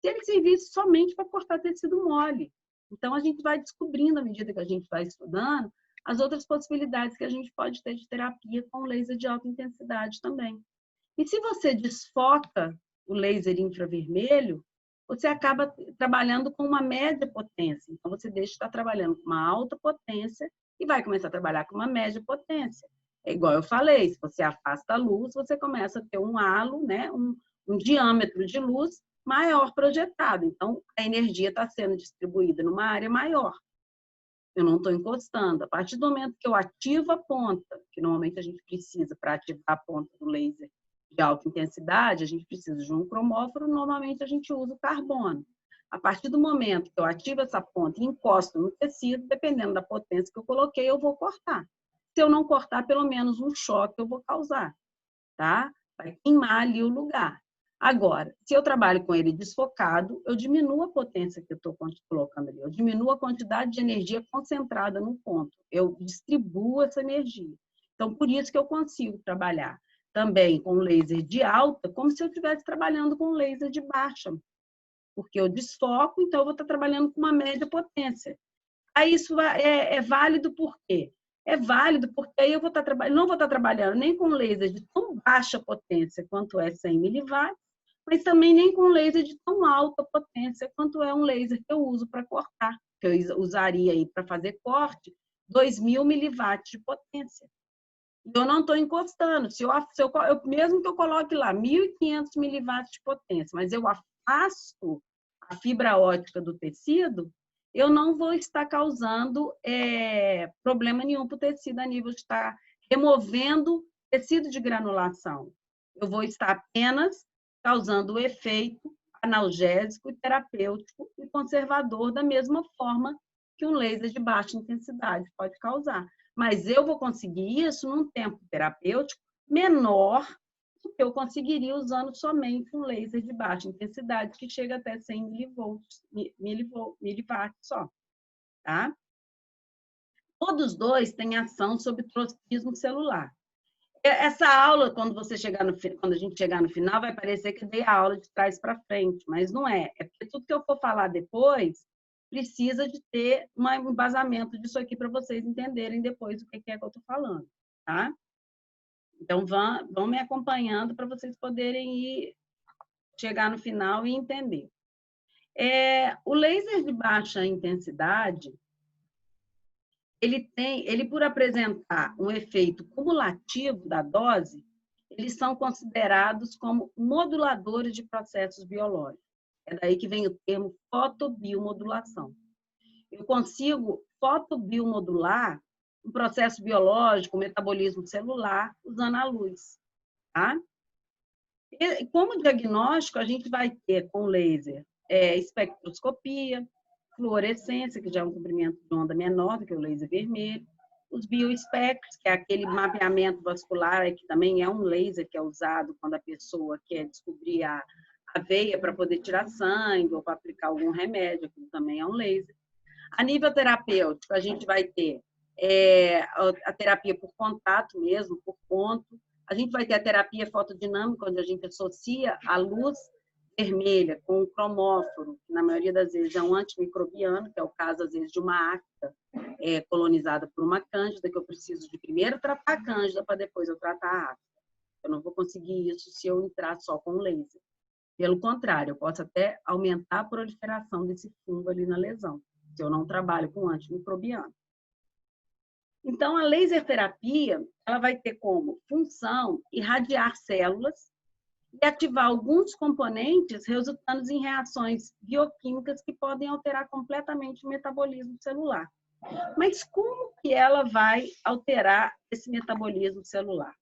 se ele servisse somente para cortar tecido mole. Então, a gente vai descobrindo, à medida que a gente vai estudando, as outras possibilidades que a gente pode ter de terapia com laser de alta intensidade também. E se você desfoca o laser infravermelho, você acaba trabalhando com uma média potência. Então, você deixa de estar trabalhando com uma alta potência e vai começar a trabalhar com uma média potência. É igual eu falei, se você afasta a luz, você começa a ter um halo, né? um diâmetro de luz maior projetado. Então, a energia está sendo distribuída numa área maior. Eu não estou encostando. A partir do momento que eu ativo a ponta, que normalmente a gente precisa para ativar a ponta do laser de alta intensidade, a gente precisa de um cromóforo, normalmente a gente usa o carbono. A partir do momento que eu ativo essa ponta e encosto no tecido, dependendo da potência que eu coloquei, eu vou cortar. Se eu não cortar, pelo menos um choque eu vou causar, tá? Vai queimar ali o lugar. Agora, se eu trabalho com ele desfocado, eu diminuo a potência que eu estou colocando ali, eu diminuo a quantidade de energia concentrada no ponto, eu distribuo essa energia. Então, por isso que eu consigo trabalhar também com laser de alta, como se eu estivesse trabalhando com laser de baixa, porque eu desfoco, então eu vou estar trabalhando com uma média potência. Aí isso é válido por quê? É válido porque aí eu não vou estar trabalhando nem com laser de tão baixa potência quanto é 100 miliwatts, mas também nem com laser de tão alta potência quanto é um laser que eu uso para cortar, que eu usaria aí para fazer corte, 2.000 miliwatts de potência. Eu não estou encostando. Mesmo que eu coloque lá 1.500 miliwatts de potência, mas eu afasto a fibra ótica do tecido, eu não vou estar causando problema nenhum para o tecido a nível de estar removendo tecido de granulação. Eu vou estar apenas causando o efeito analgésico, terapêutico e conservador da mesma forma que um laser de baixa intensidade pode causar. Mas eu vou conseguir isso num tempo terapêutico menor do que eu conseguiria usando somente um laser de baixa intensidade, que chega até 100 miliwatts só. Tá? Todos dois têm ação sobre tropismo celular. Essa aula, quando a gente chegar no final, vai parecer que eu dei a aula de trás para frente, mas não é. É porque tudo que eu for falar depois precisa de ter um embasamento disso aqui para vocês entenderem depois o que é que eu estou falando, tá? Então, vão me acompanhando para vocês poderem chegar no final e entender. O laser de baixa intensidade, ele por apresentar um efeito cumulativo da dose, eles são considerados como moduladores de processos biológicos. É daí que vem o termo fotobiomodulação. Eu consigo fotobiomodular um processo biológico, o metabolismo celular, usando a luz. Tá? E, como diagnóstico, a gente vai ter com laser espectroscopia, fluorescência, que já é um comprimento de onda menor do que o laser vermelho, os bioespectros, que é aquele mapeamento vascular, que também é um laser que é usado quando a pessoa quer descobrir a veia para poder tirar sangue ou para aplicar algum remédio, que também é um laser. A nível terapêutico, a gente vai ter a terapia por contato mesmo, por ponto. A gente vai ter a terapia fotodinâmica, onde a gente associa a luz vermelha com o cromóforo, que na maioria das vezes é um antimicrobiano, que é o caso, às vezes, de uma afta colonizada por uma cândida, que eu preciso de primeiro tratar a cândida para depois eu tratar a afta. Eu não vou conseguir isso se eu entrar só com laser. Pelo contrário, eu posso até aumentar a proliferação desse fungo ali na lesão, se eu não trabalho com antimicrobiano. Então, a laser terapia, ela vai ter como função irradiar células e ativar alguns componentes, resultando em reações bioquímicas que podem alterar completamente o metabolismo celular. Mas como que ela vai alterar esse metabolismo celular?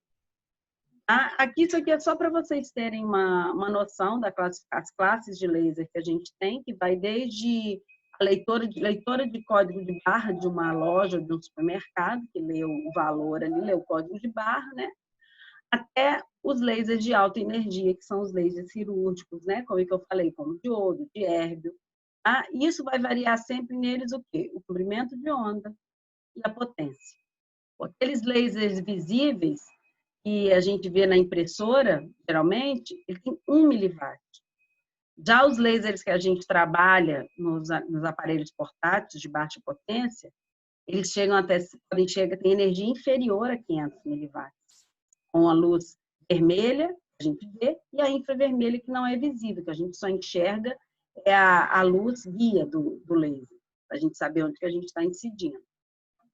Aqui, isso aqui é só para vocês terem uma noção das classes de laser que a gente tem, que vai desde a leitora de código de barra de uma loja, de um supermercado, que lê o valor ali, lê o código de barra, né? Até os lasers de alta energia, que são os lasers cirúrgicos, né? Como é que eu falei, como diodo, de hérbio. Isso vai variar sempre neles o quê? O comprimento de onda e a potência. Aqueles lasers visíveis que a gente vê na impressora, geralmente, ele tem 1 miliwatt. Já os lasers que a gente trabalha nos aparelhos portáteis de baixa potência, eles podem chegar a ter energia inferior a 500 miliwatts, com a luz vermelha, que a gente vê, e a infravermelha, que não é visível, que a gente só enxerga a luz guia do laser, para a gente saber onde que a gente está incidindo.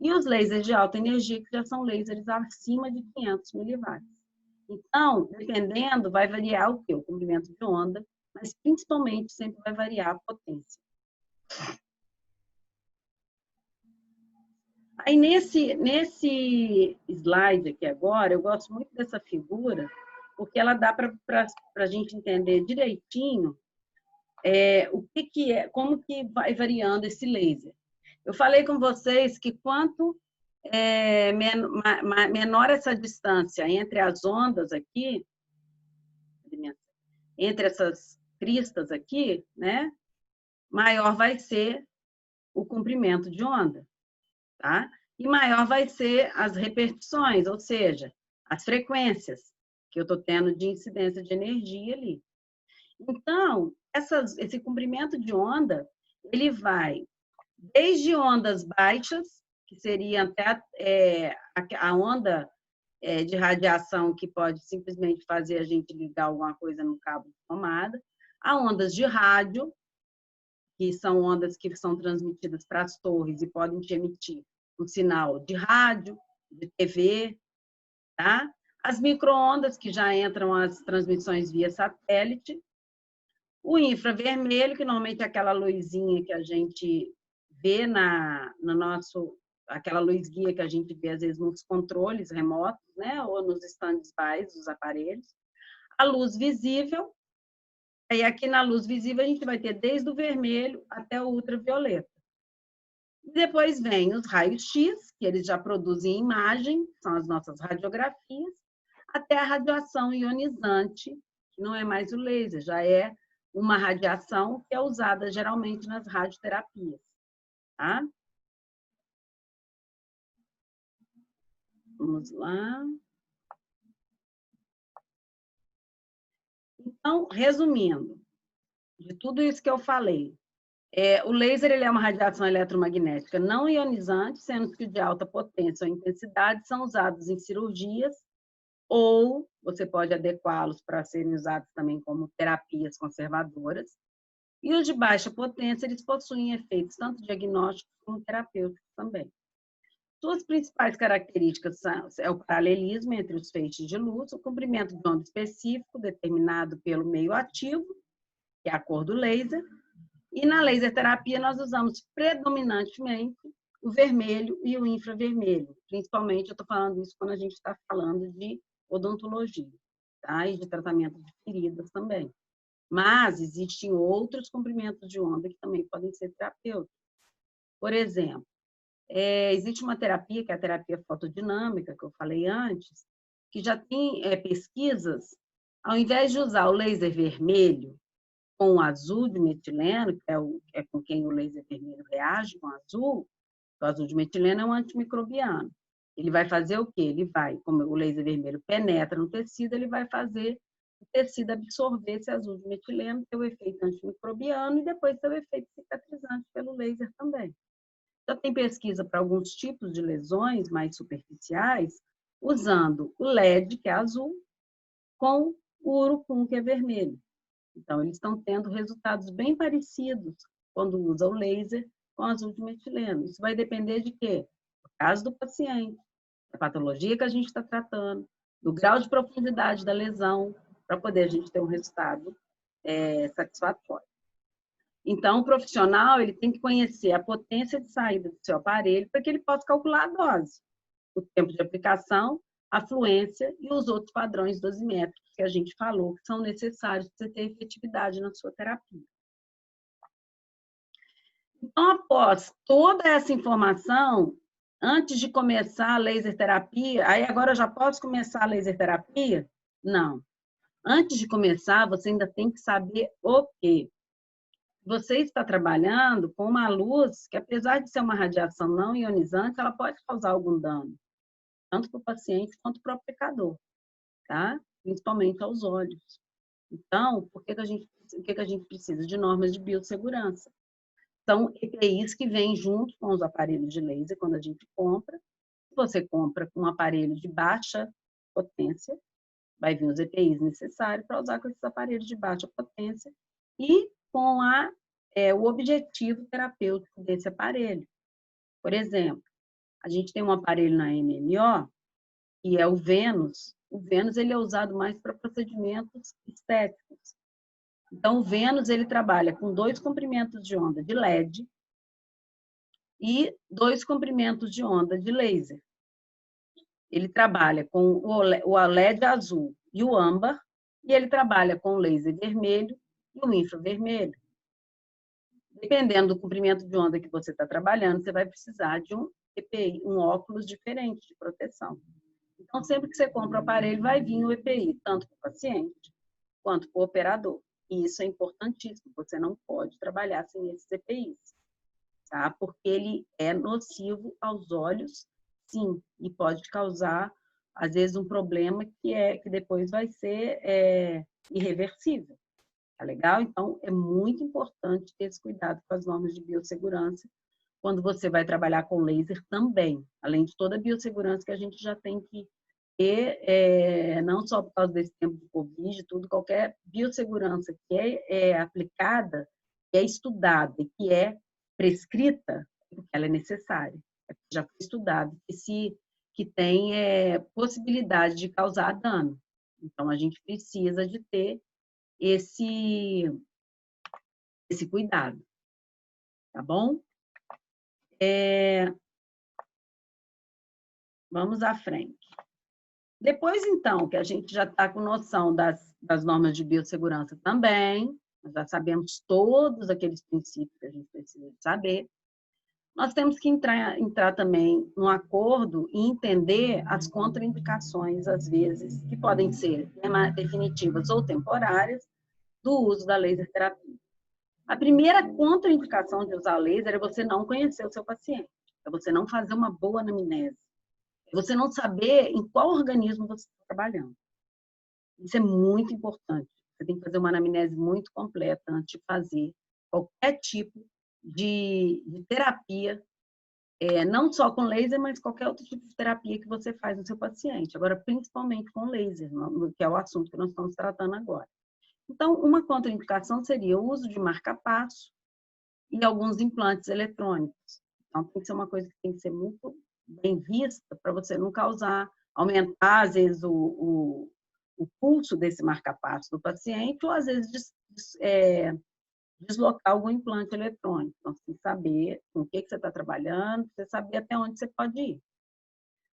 E os lasers de alta energia, que já são lasers acima de 500 miliwatts. Então, dependendo, vai variar o quê? O comprimento de onda, mas principalmente sempre vai variar a potência. Aí, nesse slide aqui agora, eu gosto muito dessa figura, porque ela dá para a gente entender direitinho como que vai variando esse laser. Eu falei com vocês que quanto menor essa distância entre as ondas aqui, entre essas cristas aqui, né, maior vai ser o comprimento de onda, tá? E maior vai ser as repetições, ou seja, as frequências que eu estou tendo de incidência de energia ali. Então, esse comprimento de onda, ele vai desde ondas baixas, que seria até a onda de radiação que pode simplesmente fazer a gente ligar alguma coisa no cabo de tomada, a ondas de rádio, que são ondas que são transmitidas para as torres e podem te emitir um sinal de rádio, de TV, tá? As micro-ondas, que já entram as transmissões via satélite, o infravermelho, que normalmente é aquela luzinha que a gente vê aquela luz guia que a gente vê às vezes nos controles remotos, né, ou nos stand-by dos aparelhos. A luz visível, e aqui na luz visível a gente vai ter desde o vermelho até o ultravioleta. E depois vem os raios-x, que eles já produzem imagem, são as nossas radiografias, até a radiação ionizante, que não é mais o laser, já é uma radiação que é usada geralmente nas radioterapias, tá? Vamos lá. Então, resumindo, de tudo isso que eu falei, o laser ele é uma radiação eletromagnética não ionizante, sendo que de alta potência ou intensidade são usados em cirurgias, ou você pode adequá-los para serem usados também como terapias conservadoras. E os de baixa potência, eles possuem efeitos tanto diagnósticos como terapêuticos também. Suas principais características são o paralelismo entre os feixes de luz, o comprimento de onda específico determinado pelo meio ativo, que é a cor do laser, e na laser terapia nós usamos predominantemente o vermelho e o infravermelho. Principalmente, eu estou falando isso quando a gente está falando de odontologia, tá? E de tratamento de feridas também. Mas existem outros comprimentos de onda que também podem ser terapêuticos. Por exemplo, existe uma terapia, que é a terapia fotodinâmica, que eu falei antes, que já tem pesquisas, ao invés de usar o laser vermelho com o azul de metileno, que é com quem o laser vermelho reage com o azul de metileno é um antimicrobiano. Ele vai fazer o quê? Ele vai, como o laser vermelho penetra no tecido, ele vai fazer o tecido absorver esse azul de metileno, ter o efeito antimicrobiano e depois ter o efeito cicatrizante pelo laser também. Já tem pesquisa para alguns tipos de lesões mais superficiais, usando o LED, que é azul, com o urucum, que é vermelho. Então, eles estão tendo resultados bem parecidos quando usa o laser com azul de metileno. Isso vai depender de quê? Do caso do paciente, da patologia que a gente está tratando, do grau de profundidade da lesão, para poder a gente ter um resultado satisfatório. Então, o profissional ele tem que conhecer a potência de saída do seu aparelho para que ele possa calcular a dose, o tempo de aplicação, a fluência e os outros padrões dosimétricos que a gente falou, que são necessários para você ter efetividade na sua terapia. Então, após toda essa informação, antes de começar a laser terapia, aí agora eu já posso começar a laser terapia? Não. Antes de começar, você ainda tem que saber o quê? Você está trabalhando com uma luz que, apesar de ser uma radiação não ionizante, ela pode causar algum dano, tanto para o paciente quanto para o aplicador, tá? Principalmente aos olhos. Então, o que a gente precisa? De normas de biossegurança. São EPIs que vêm junto com os aparelhos de laser quando a gente compra. Se você compra com um aparelho de baixa potência, vai vir os EPIs necessários para usar com esses aparelhos de baixa potência e com o objetivo terapêutico desse aparelho. Por exemplo, a gente tem um aparelho na MMO, que é o Venus. O Venus ele é usado mais para procedimentos estéticos. Então, o Venus ele trabalha com 2 comprimentos de onda de LED e 2 comprimentos de onda de laser. Ele trabalha com o LED azul e o âmbar, e ele trabalha com o laser vermelho e o infravermelho. Dependendo do comprimento de onda que você está trabalhando, você vai precisar de um EPI, um óculos diferente de proteção. Então, sempre que você compra o aparelho, vai vir o EPI, tanto para o paciente quanto para o operador. E isso é importantíssimo, você não pode trabalhar sem esses EPIs, tá? Porque ele é nocivo aos olhos, sim, e pode causar, às vezes, um problema que depois vai ser irreversível. Tá legal? Então, é muito importante ter esse cuidado com as normas de biossegurança quando você vai trabalhar com laser também, além de toda a biossegurança que a gente já tem que ter, não só por causa desse tempo de Covid, tudo, qualquer biossegurança que é aplicada, que é estudada e que é prescrita, porque ela é necessária, já foi estudado, que tem possibilidade de causar dano. Então, a gente precisa de ter esse cuidado, tá bom? Vamos à frente. Depois, então, que a gente já está com noção das normas de biossegurança também, nós já sabemos todos aqueles princípios que a gente precisa de saber, nós temos que entrar também num acordo e entender as contraindicações, às vezes, que podem ser definitivas ou temporárias, do uso da laser terapia. A primeira contraindicação de usar laser é você não conhecer o seu paciente, é você não fazer uma boa anamnese, é você não saber em qual organismo você está trabalhando. Isso é muito importante. Você tem que fazer uma anamnese muito completa antes de fazer qualquer tipo de terapia, não só com laser, mas qualquer outro tipo de terapia que você faz no seu paciente. Agora, principalmente com laser, que é o assunto que nós estamos tratando agora. Então, uma contraindicação seria o uso de marca-passo e alguns implantes eletrônicos. Então, tem que ser uma coisa que tem que ser muito bem vista para você não aumentar, às vezes, o pulso desse marca-passo do paciente ou, às vezes, deslocar algum implante eletrônico. Então, você tem que saber com o que você está trabalhando, você saber até onde você pode ir.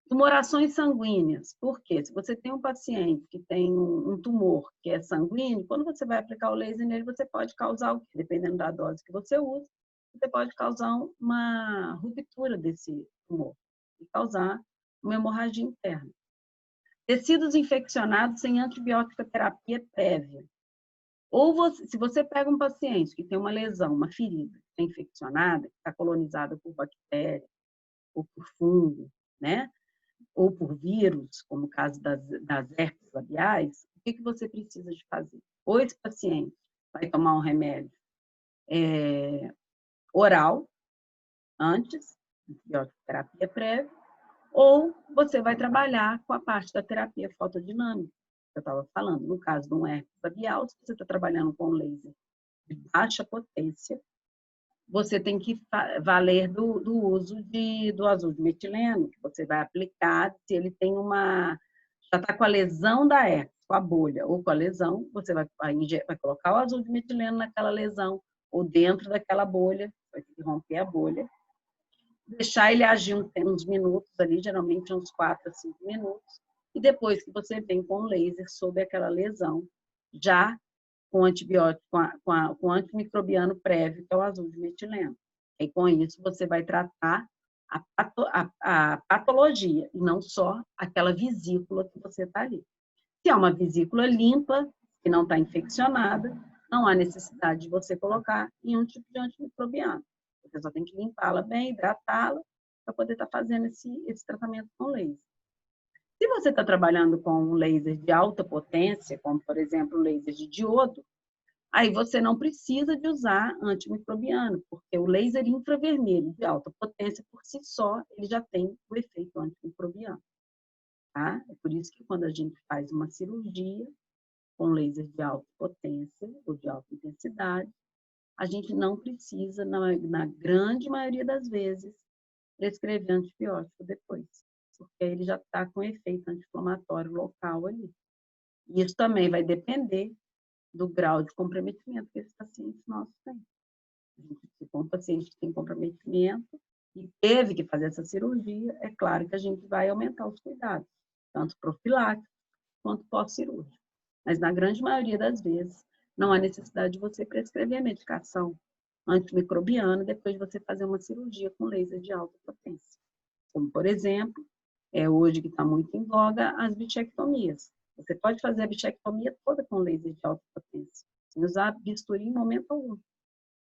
Tumorações sanguíneas. Por quê? Se você tem um paciente que tem um tumor que é sanguíneo, quando você vai aplicar o laser nele, você pode causar o quê? Dependendo da dose que você usa, você pode causar uma ruptura desse tumor e causar uma hemorragia interna. Tecidos infeccionados sem antibiótica terapia prévia. Ou se você pega um paciente que tem uma lesão, uma ferida, que está infeccionada, que está colonizada por bactéria ou por fungo, né? Ou por vírus, como o caso das herpes labiais, que você precisa de fazer? Ou esse paciente vai tomar um remédio oral antes, antibiótico terapia prévia, ou você vai trabalhar com a parte da terapia fotodinâmica, que eu estava falando. No caso de um herpes labial, se você está trabalhando com laser de baixa potência, você tem que valer do uso do azul de metileno, que você vai aplicar, se ele tem já está com a lesão da herpes, com a bolha, ou com a lesão, você vai colocar o azul de metileno naquela lesão, ou dentro daquela bolha, vai ter que romper a bolha, deixar ele agir uns minutos ali, geralmente uns 4 a 5 minutos, e depois que você vem com o laser sobre aquela lesão, já com antibiótico, com antimicrobiano prévio, que é o azul de metileno. E com isso você vai tratar a patologia, e não só aquela vesícula que você está ali. Se é uma vesícula limpa, que não está infeccionada, não há necessidade de você colocar em um tipo de antimicrobiano. Você só tem que limpá-la bem, hidratá-la, para poder estar fazendo esse tratamento com laser. Se você está trabalhando com um laser de alta potência, como, por exemplo, o laser de diodo, aí você não precisa de usar antimicrobiano, porque o laser infravermelho de alta potência, por si só, ele já tem o efeito antimicrobiano. Tá? É por isso que quando a gente faz uma cirurgia com laser de alta potência ou de alta intensidade, a gente não precisa, na grande maioria das vezes, prescrever antibiótico depois, porque ele já está com efeito anti-inflamatório local ali. E isso também vai depender do grau de comprometimento que esses pacientes nossos têm. Se for um paciente que tem comprometimento e teve que fazer essa cirurgia, é claro que a gente vai aumentar os cuidados, tanto profiláticos quanto pós-cirúrgico. Mas na grande maioria das vezes, não há necessidade de você prescrever a medicação antimicrobiana depois de você fazer uma cirurgia com laser de alta potência. Como, por exemplo, hoje que está muito em voga, as bichectomias. Você pode fazer a bichectomia toda com laser de alta potência, sem usar bisturi em momento algum.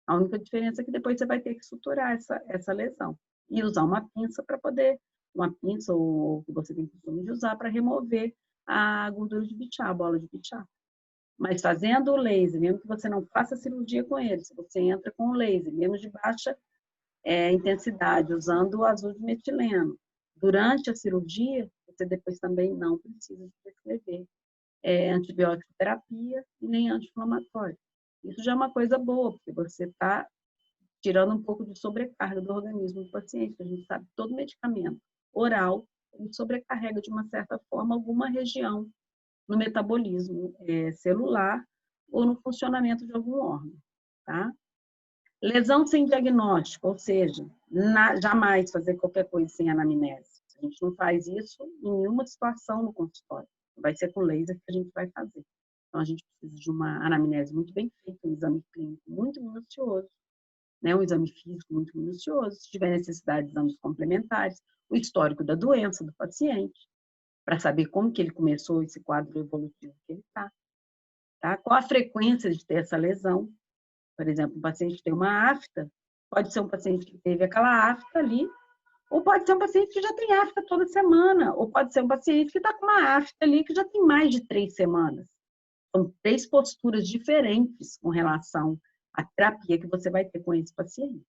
A única diferença é que depois você vai ter que suturar essa lesão e usar uma pinça para poder, uma pinça ou o que você tem costume de usar para remover a gordura de bichá, a bola de bichá. Mas fazendo o laser, mesmo que você não faça cirurgia com ele, se você entra com o laser, mesmo de baixa intensidade, usando o azul de metileno, durante a cirurgia, você depois também não precisa de prescrever antibiótico terapia e nem anti-inflamatório. Isso já é uma coisa boa, porque você está tirando um pouco de sobrecarga do organismo do paciente. A gente sabe que todo medicamento oral ele sobrecarrega de uma certa forma alguma região no metabolismo celular ou no funcionamento de algum órgão, tá? Lesão sem diagnóstico, ou seja, jamais fazer qualquer coisa sem anamnese. A gente não faz isso em nenhuma situação no consultório. Vai ser com laser que a gente vai fazer. Então, a gente precisa de uma anamnese muito bem feita, um exame clínico muito minucioso, né? Um exame físico muito minucioso, se tiver necessidade de exames complementares, o histórico da doença do paciente, para saber como que ele começou esse quadro evolutivo que ele está. Tá? Qual a frequência de ter essa lesão? Por exemplo, um paciente que tem uma afta, pode ser um paciente que teve aquela afta ali, ou pode ser um paciente que já tem afta toda semana, ou pode ser um paciente que está com uma afta ali que já tem mais de 3 semanas. São 3 posturas diferentes com relação à terapia que você vai ter com esse paciente.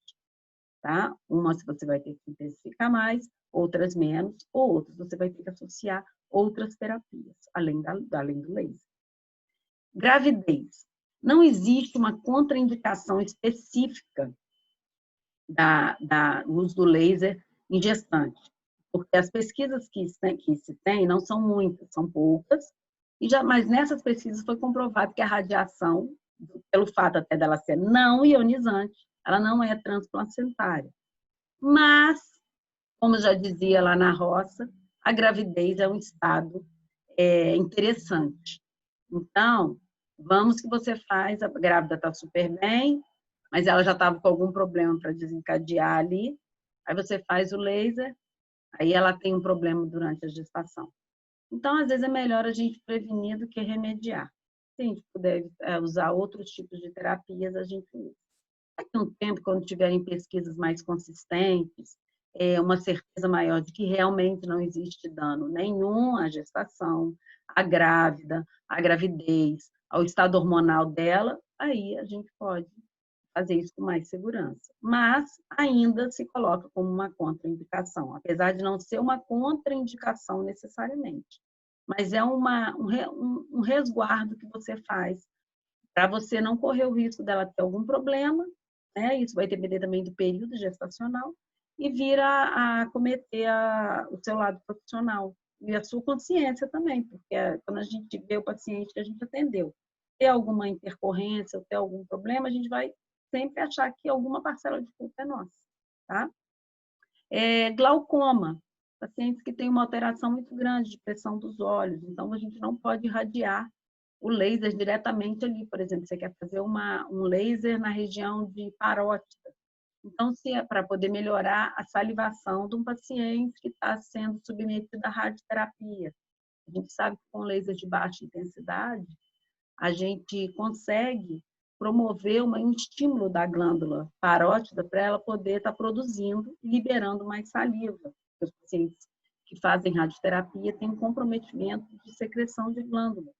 Tá? Umas você vai ter que intensificar mais, outras menos, ou outras você vai ter que associar outras terapias, além do laser. Gravidez. Não existe uma contraindicação específica do uso do laser em gestante, porque as pesquisas que se tem não são muitas, são poucas, mas nessas pesquisas foi comprovado que a radiação, pelo fato até dela ser não ionizante, ela não é transplacentária. Mas, como já dizia lá na roça, a gravidez é um estado interessante. Então, vamos que você faz, a grávida está super bem, mas ela já estava com algum problema para desencadear ali, aí você faz o laser, aí ela tem um problema durante a gestação. Então, às vezes é melhor a gente prevenir do que remediar. Se a gente puder usar outros tipos de terapias, a gente usa. Daqui a um tempo, quando tiverem pesquisas mais consistentes, uma certeza maior de que realmente não existe dano nenhum à gestação, a grávida, a gravidez, ao estado hormonal dela, aí a gente pode fazer isso com mais segurança. Mas ainda se coloca como uma contraindicação, apesar de não ser uma contraindicação necessariamente. Mas é um resguardo que você faz para você não correr o risco dela ter algum problema, né? Isso vai depender também do período gestacional, e vir a cometer o seu lado profissional. E a sua consciência também, porque quando a gente vê o paciente que a gente atendeu, ter alguma intercorrência ou ter algum problema, a gente vai sempre achar que alguma parcela de culpa é nossa, tá? Glaucoma, pacientes que têm uma alteração muito grande de pressão dos olhos, então a gente não pode irradiar o laser diretamente ali, por exemplo, você quer fazer um laser na região de parótida. Então, se é para poder melhorar a salivação de um paciente que está sendo submetido à radioterapia. A gente sabe que com laser de baixa intensidade, a gente consegue promover um estímulo da glândula parótida para ela poder estar produzindo e liberando mais saliva. Os pacientes que fazem radioterapia têm um comprometimento de secreção de glândula.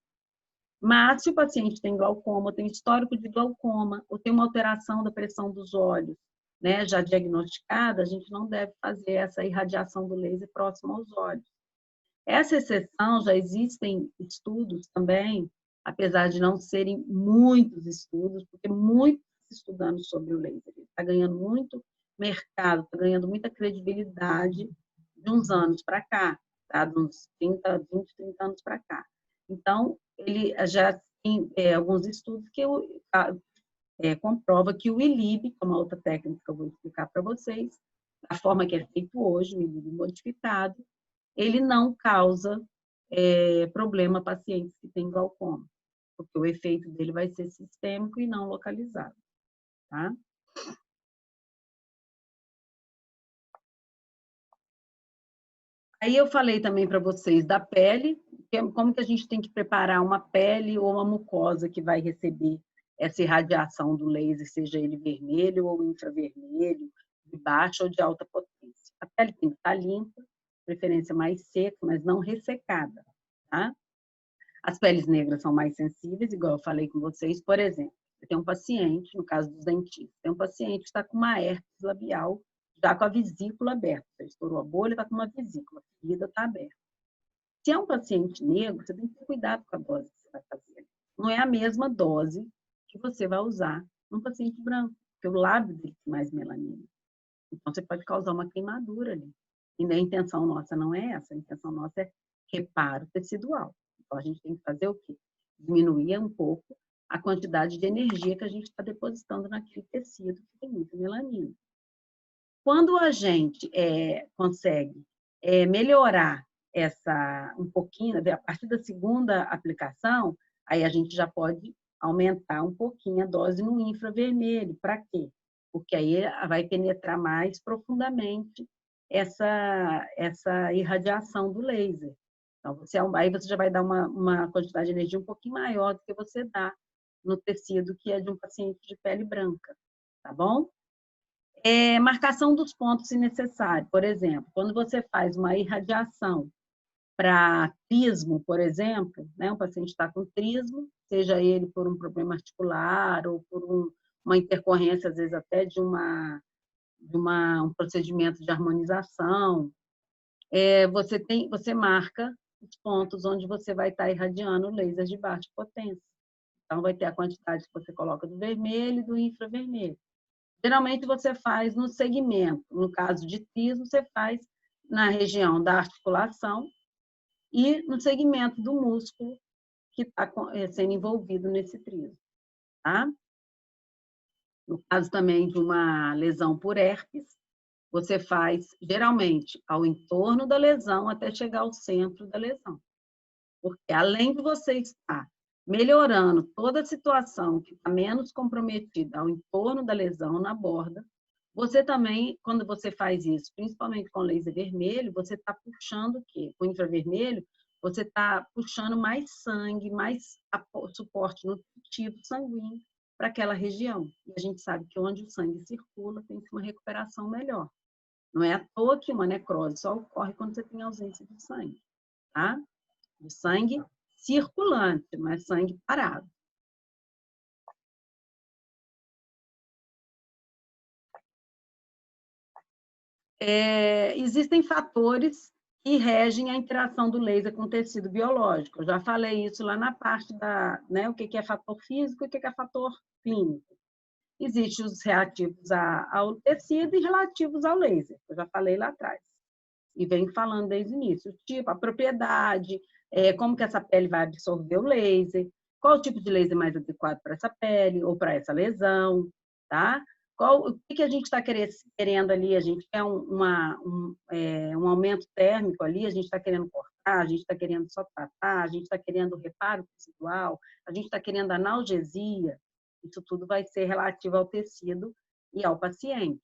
Mas se o paciente tem glaucoma, tem histórico de glaucoma, ou tem uma alteração da pressão dos olhos, né, já diagnosticada, a gente não deve fazer essa irradiação do laser próximo aos olhos. Essa exceção, já existem estudos também, apesar de não serem muitos estudos, porque muitos estudando sobre o laser. Ele está ganhando muito mercado, está ganhando muita credibilidade de uns anos para cá, tá? De uns 20, 30 anos para cá. Então, ele já tem alguns estudos que comprova que o ILIB, que é uma outra técnica que eu vou explicar para vocês, a forma que é feito hoje, o ILIB modificado, ele não causa problema a pacientes que têm glaucoma, porque o efeito dele vai ser sistêmico e não localizado, tá? Aí eu falei também para vocês da pele, como que a gente tem que preparar uma pele ou uma mucosa que vai receber essa irradiação do laser, seja ele vermelho ou infravermelho, de baixa ou de alta potência. A pele tem que estar limpa, preferência mais seca, mas não ressecada, tá? As peles negras são mais sensíveis, igual eu falei com vocês. Por exemplo, tem um paciente, no caso dos dentistas, tem um paciente que está com uma herpes labial, já com a vesícula aberta. Você estourou a bolha, está com uma vesícula, a ferida está aberta. Se é um paciente negro, você tem que ter cuidado com a dose que você vai fazer. Não é a mesma dose que você vai usar num paciente branco, porque o lábio dele tem mais melanina. Então, você pode causar uma queimadura ali. E a intenção nossa não é essa, a intenção nossa é reparo tecidual. Então, a gente tem que fazer o quê? Diminuir um pouco a quantidade de energia que a gente está depositando naquele tecido que tem muita melanina. Quando a gente consegue melhorar um pouquinho, a partir da segunda aplicação, aí a gente já pode aumentar um pouquinho a dose no infravermelho. Para quê? Porque aí vai penetrar mais profundamente essa irradiação do laser. Então, aí você já vai dar uma quantidade de energia um pouquinho maior do que você dá no tecido que é de um paciente de pele branca, tá bom? Marcação dos pontos se necessário. Por exemplo, quando você faz uma irradiação para trismo, por exemplo, né, um paciente está com trismo, seja ele por um problema articular ou por uma intercorrência, às vezes até de um procedimento de harmonização, você marca os pontos onde você vai estar irradiando lasers de baixa potência. Então, vai ter a quantidade que você coloca do vermelho e do infravermelho. Geralmente, você faz no segmento. No caso de trismo, você faz na região da articulação e no segmento do músculo que está sendo envolvido nesse trismo, tá? No caso também de uma lesão por herpes, você faz, geralmente, ao entorno da lesão até chegar ao centro da lesão. Porque, além de você estar melhorando toda a situação que está menos comprometida ao entorno da lesão, na borda, você também, quando você faz isso, principalmente com laser vermelho, você está puxando o quê? Com infravermelho, você está puxando mais sangue, mais suporte nutritivo sanguíneo para aquela região. E a gente sabe que onde o sangue circula, tem uma recuperação melhor. Não é à toa que uma necrose só ocorre quando você tem ausência de sangue, tá? De sangue circulante, não é sangue parado. Existem fatores que regem a interação do laser com o tecido biológico. Eu já falei isso lá na parte da, né, o que é fator físico e o que é fator clínico. Existem os reativos ao tecido e relativos ao laser, eu já falei lá atrás. E venho falando desde o início. O tipo, a propriedade, como que essa pele vai absorver o laser, qual o tipo de laser mais adequado para essa pele ou para essa lesão, tá? O que a gente está querendo ali? A gente quer um aumento térmico ali, a gente está querendo cortar, a gente está querendo só tratar, a gente está querendo reparo tecidual, a gente está querendo analgesia. Isso tudo vai ser relativo ao tecido e ao paciente.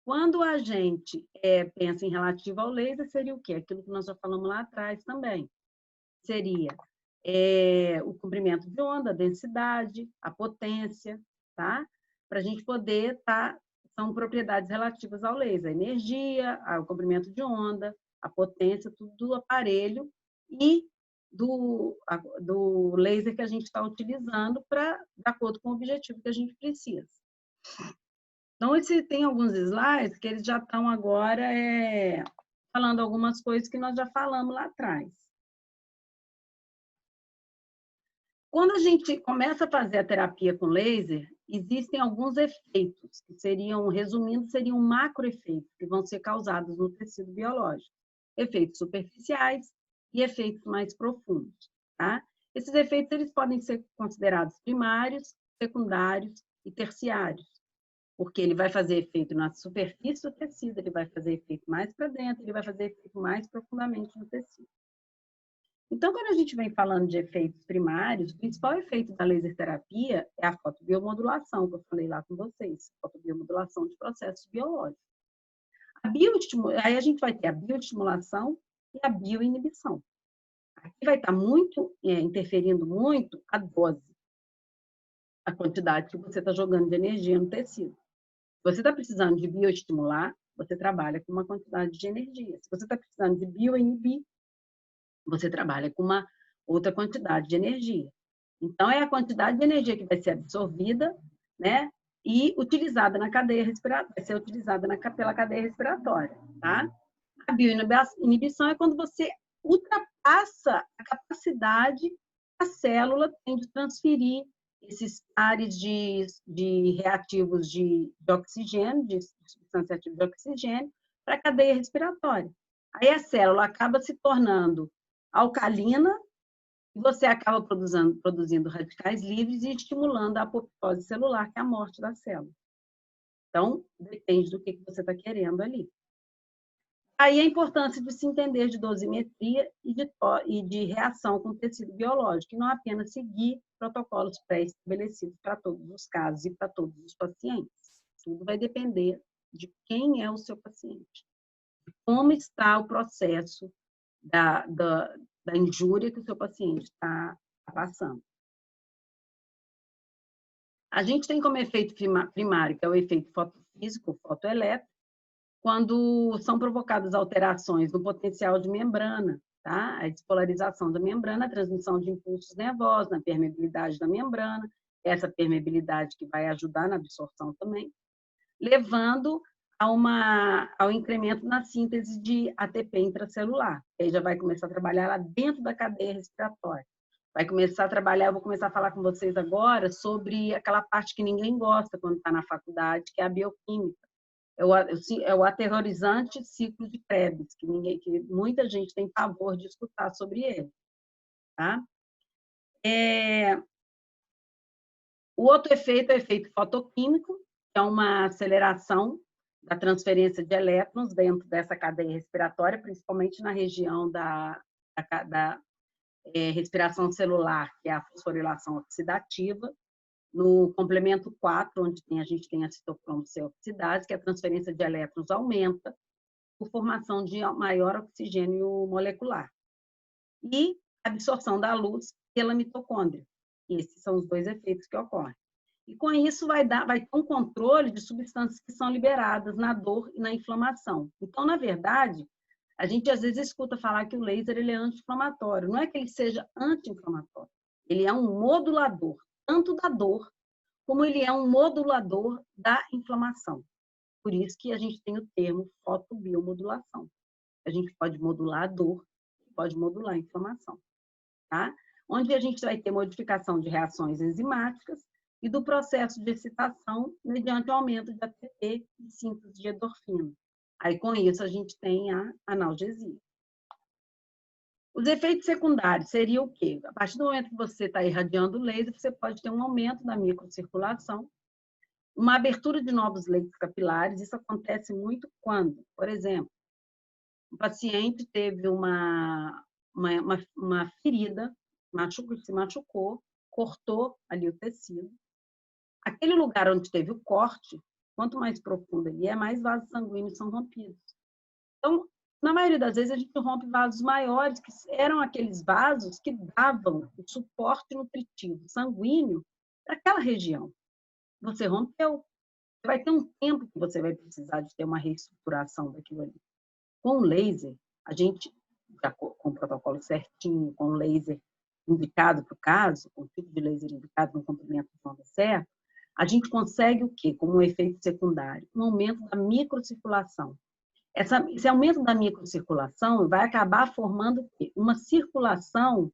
Quando a gente pensa em relativo ao laser, seria o quê? Aquilo que nós já falamos lá atrás também. Seria o comprimento de onda, a densidade, a potência, tá? Para a gente poder são propriedades relativas ao laser, a energia, o comprimento de onda, a potência, tudo do aparelho e do laser que a gente está utilizando de acordo com o objetivo que a gente precisa. Então, tem alguns slides que eles já estão agora falando algumas coisas que nós já falamos lá atrás. Quando a gente começa a fazer a terapia com laser, existem alguns efeitos, que resumindo, seriam macroefeitos, que vão ser causados no tecido biológico. Efeitos superficiais e efeitos mais profundos, tá? Esses efeitos eles podem ser considerados primários, secundários e terciários, porque ele vai fazer efeito na superfície do tecido, ele vai fazer efeito mais para dentro, ele vai fazer efeito mais profundamente no tecido. Então, quando a gente vem falando de efeitos primários, o principal efeito da laser terapia é a fotobiomodulação, que eu falei lá com vocês, fotobiomodulação de processos biológicos. Aí a gente vai ter a bioestimulação e a bioinibição. Aqui vai estar interferindo muito a dose, a quantidade que você está jogando de energia no tecido. Se você está precisando de bioestimular, você trabalha com uma quantidade de energia. Se você está precisando de bioinibir, você trabalha com uma outra quantidade de energia. Então, é a quantidade de energia que vai ser absorvida, né, e utilizada na cadeia respiratória, vai ser utilizada pela cadeia respiratória, tá? A bioinibição é quando você ultrapassa a capacidade que a célula tem de transferir esses pares de reativos de oxigênio, de substância ativa de oxigênio, para a cadeia respiratória. Aí a célula acaba se tornando alcalina e você acaba produzindo radicais livres e estimulando a apoptose celular, que é a morte da célula. Então, depende do que você está querendo ali. Aí a importância de se entender de dosimetria e de reação com o tecido biológico, e não apenas seguir protocolos pré-estabelecidos para todos os casos e para todos os pacientes. Tudo vai depender de quem é o seu paciente, de como está o processo da injúria que o seu paciente está passando. A gente tem como efeito primário, que é o efeito fotofísico, fotoelétrico, quando são provocadas alterações no potencial de membrana, tá? A despolarização da membrana, a transmissão de impulsos nervosos, na permeabilidade da membrana, essa permeabilidade que vai ajudar na absorção também, levando ao incremento na síntese de ATP intracelular. Aí já vai começar a trabalhar lá dentro da cadeia respiratória. Vai começar a trabalhar, eu vou começar a falar com vocês agora sobre aquela parte que ninguém gosta quando está na faculdade, que é a bioquímica. É o aterrorizante ciclo de Krebs, que muita gente tem pavor de escutar sobre ele. Tá? O outro efeito é o efeito fotoquímico, que é uma aceleração da transferência de elétrons dentro dessa cadeia respiratória, principalmente na região da respiração celular, que é a fosforilação oxidativa, no complemento 4, onde a gente tem a citocromo C oxidase, que a transferência de elétrons aumenta por formação de maior oxigênio molecular. E a absorção da luz pela mitocôndria. Esses são os dois efeitos que ocorrem. E com isso vai ter um controle de substâncias que são liberadas na dor e na inflamação. Então, na verdade, A gente às vezes escuta falar que o laser ele é anti-inflamatório. Não é que ele seja anti-inflamatório. Ele é um modulador, tanto da dor, como ele é um modulador da inflamação. Por isso que a gente tem o termo fotobiomodulação. A gente pode modular a dor, pode modular a inflamação, tá? Onde a gente vai ter modificação de reações enzimáticas e do processo de excitação mediante o aumento de ATP e síntese de endorfina. Aí, com isso, a gente tem a analgesia. Os efeitos secundários seriam o quê? A partir do momento que você está irradiando o laser, você pode ter um aumento da microcirculação, uma abertura de novos leitos capilares. Isso acontece muito quando, por exemplo, o paciente teve uma ferida, se machucou, cortou ali o tecido. Aquele lugar onde teve o corte, quanto mais profundo ele é, mais vasos sanguíneos são rompidos. Então, na maioria das vezes, a gente rompe vasos maiores, que eram aqueles vasos que davam o suporte nutritivo sanguíneo para aquela região. Você rompeu. Você vai ter um tempo que você vai precisar de ter uma reestruturação daquilo ali. Com o laser, a gente, com o protocolo certinho, com o laser indicado para o caso, com o tipo de laser indicado no comprimento de onda certo, a gente consegue o quê? Como um efeito secundário? Um aumento da microcirculação. Esse aumento da microcirculação vai acabar formando o quê? Uma circulação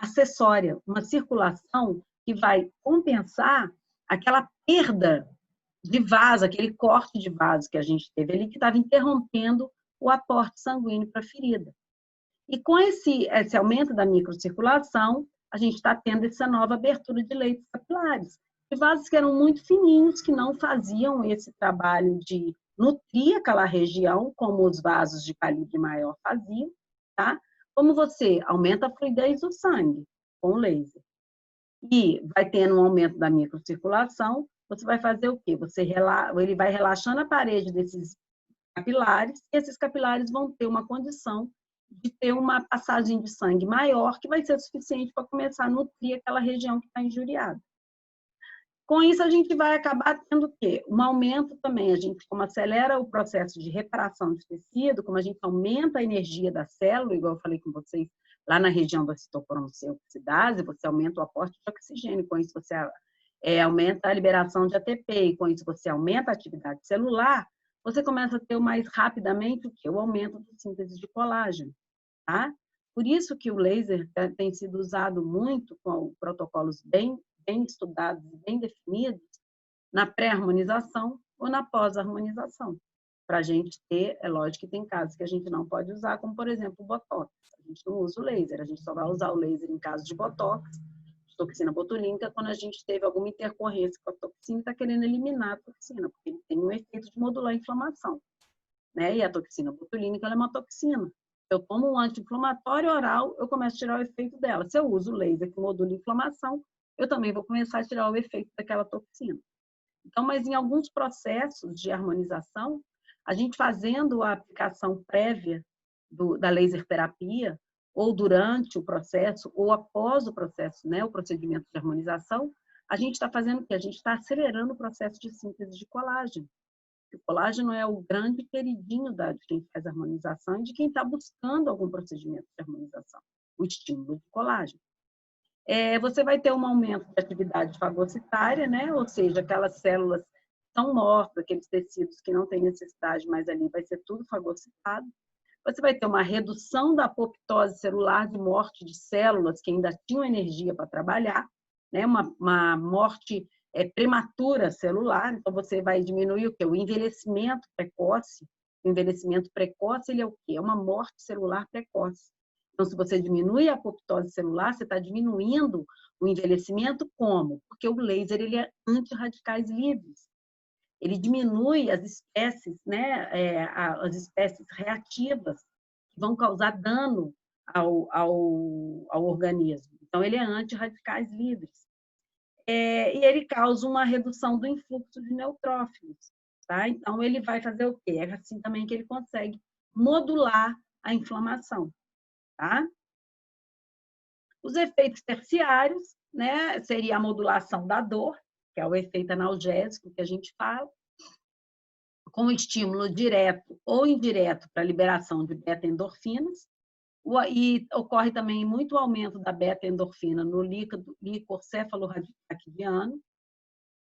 acessória, uma circulação que vai compensar aquela perda de vaso, aquele corte de vaso que a gente teve ali, que estava interrompendo o aporte sanguíneo para a ferida. E com esse aumento da microcirculação, a gente está tendo essa nova abertura de leitos capilares. De vasos que eram muito fininhos, que não faziam esse trabalho de nutrir aquela região, como os vasos de calibre maior faziam, tá? Como você aumenta a fluidez do sangue com o laser e vai tendo um aumento da microcirculação, você vai fazer o quê? Ele vai relaxando a parede desses capilares, e esses capilares vão ter uma condição de ter uma passagem de sangue maior, que vai ser suficiente para começar a nutrir aquela região que está injuriada. Com isso, a gente vai acabar tendo o quê? Um aumento também. A gente, como acelera o processo de reparação de tecido, como a gente aumenta a energia da célula, igual eu falei com vocês, lá na região da citocromoxidase, você aumenta o aporte de oxigênio, com isso você aumenta a liberação de ATP, e com isso você aumenta a atividade celular, você começa a ter mais rapidamente o quê? O aumento da síntese de colágeno, tá? Por isso que o laser tem sido usado muito com protocolos bem estudados e bem definidos na pré-harmonização ou na pós-harmonização. Para a gente ter, é lógico que tem casos que a gente não pode usar, como por exemplo o botox. A gente não usa o laser, a gente só vai usar o laser em caso de botox, toxina botulínica, quando a gente teve alguma intercorrência com a toxina e está querendo eliminar a toxina, porque ele tem um efeito de modular a inflamação, né? E a toxina botulínica ela é uma toxina. Eu tomo um anti-inflamatório oral, eu começo a tirar o efeito dela. Se eu uso o laser que modula a inflamação, eu também vou começar a tirar o efeito daquela toxina. Então, mas em alguns processos de harmonização, a gente fazendo a aplicação prévia da laser terapia, ou durante o processo, ou após o processo, né, o procedimento de harmonização, a gente está fazendo o quê? A gente está acelerando o processo de síntese de colágeno. O colágeno é o grande queridinho de quem faz harmonização e de quem está buscando algum procedimento de harmonização, o estímulo de colágeno. Você vai ter um aumento de atividade fagocitária, né? Ou seja, aquelas células estão mortas, aqueles tecidos que não têm necessidade mais ali, vai ser tudo fagocitado. Você vai ter uma redução da apoptose celular, de morte de células que ainda tinham energia para trabalhar, né? Uma morte prematura celular, então você vai diminuir o quê? O envelhecimento precoce. O envelhecimento precoce, ele é o quê? É uma morte celular precoce. Então, se você diminui a apoptose celular, você está diminuindo o envelhecimento como? Porque o laser ele é antirradicais livres. Ele diminui as espécies, né, as espécies reativas que vão causar dano ao organismo. Então, ele é antirradicais livres. E ele causa uma redução do influxo de neutrófilos. Tá? Então, ele vai fazer o quê? É assim também que ele consegue modular a inflamação. Tá? Os efeitos terciários, né, seria a modulação da dor, que é o efeito analgésico que a gente fala. com estímulo direto ou indireto para a liberação de beta-endorfinas, e ocorre também muito aumento da beta-endorfina no líquor cefalorraquidiano,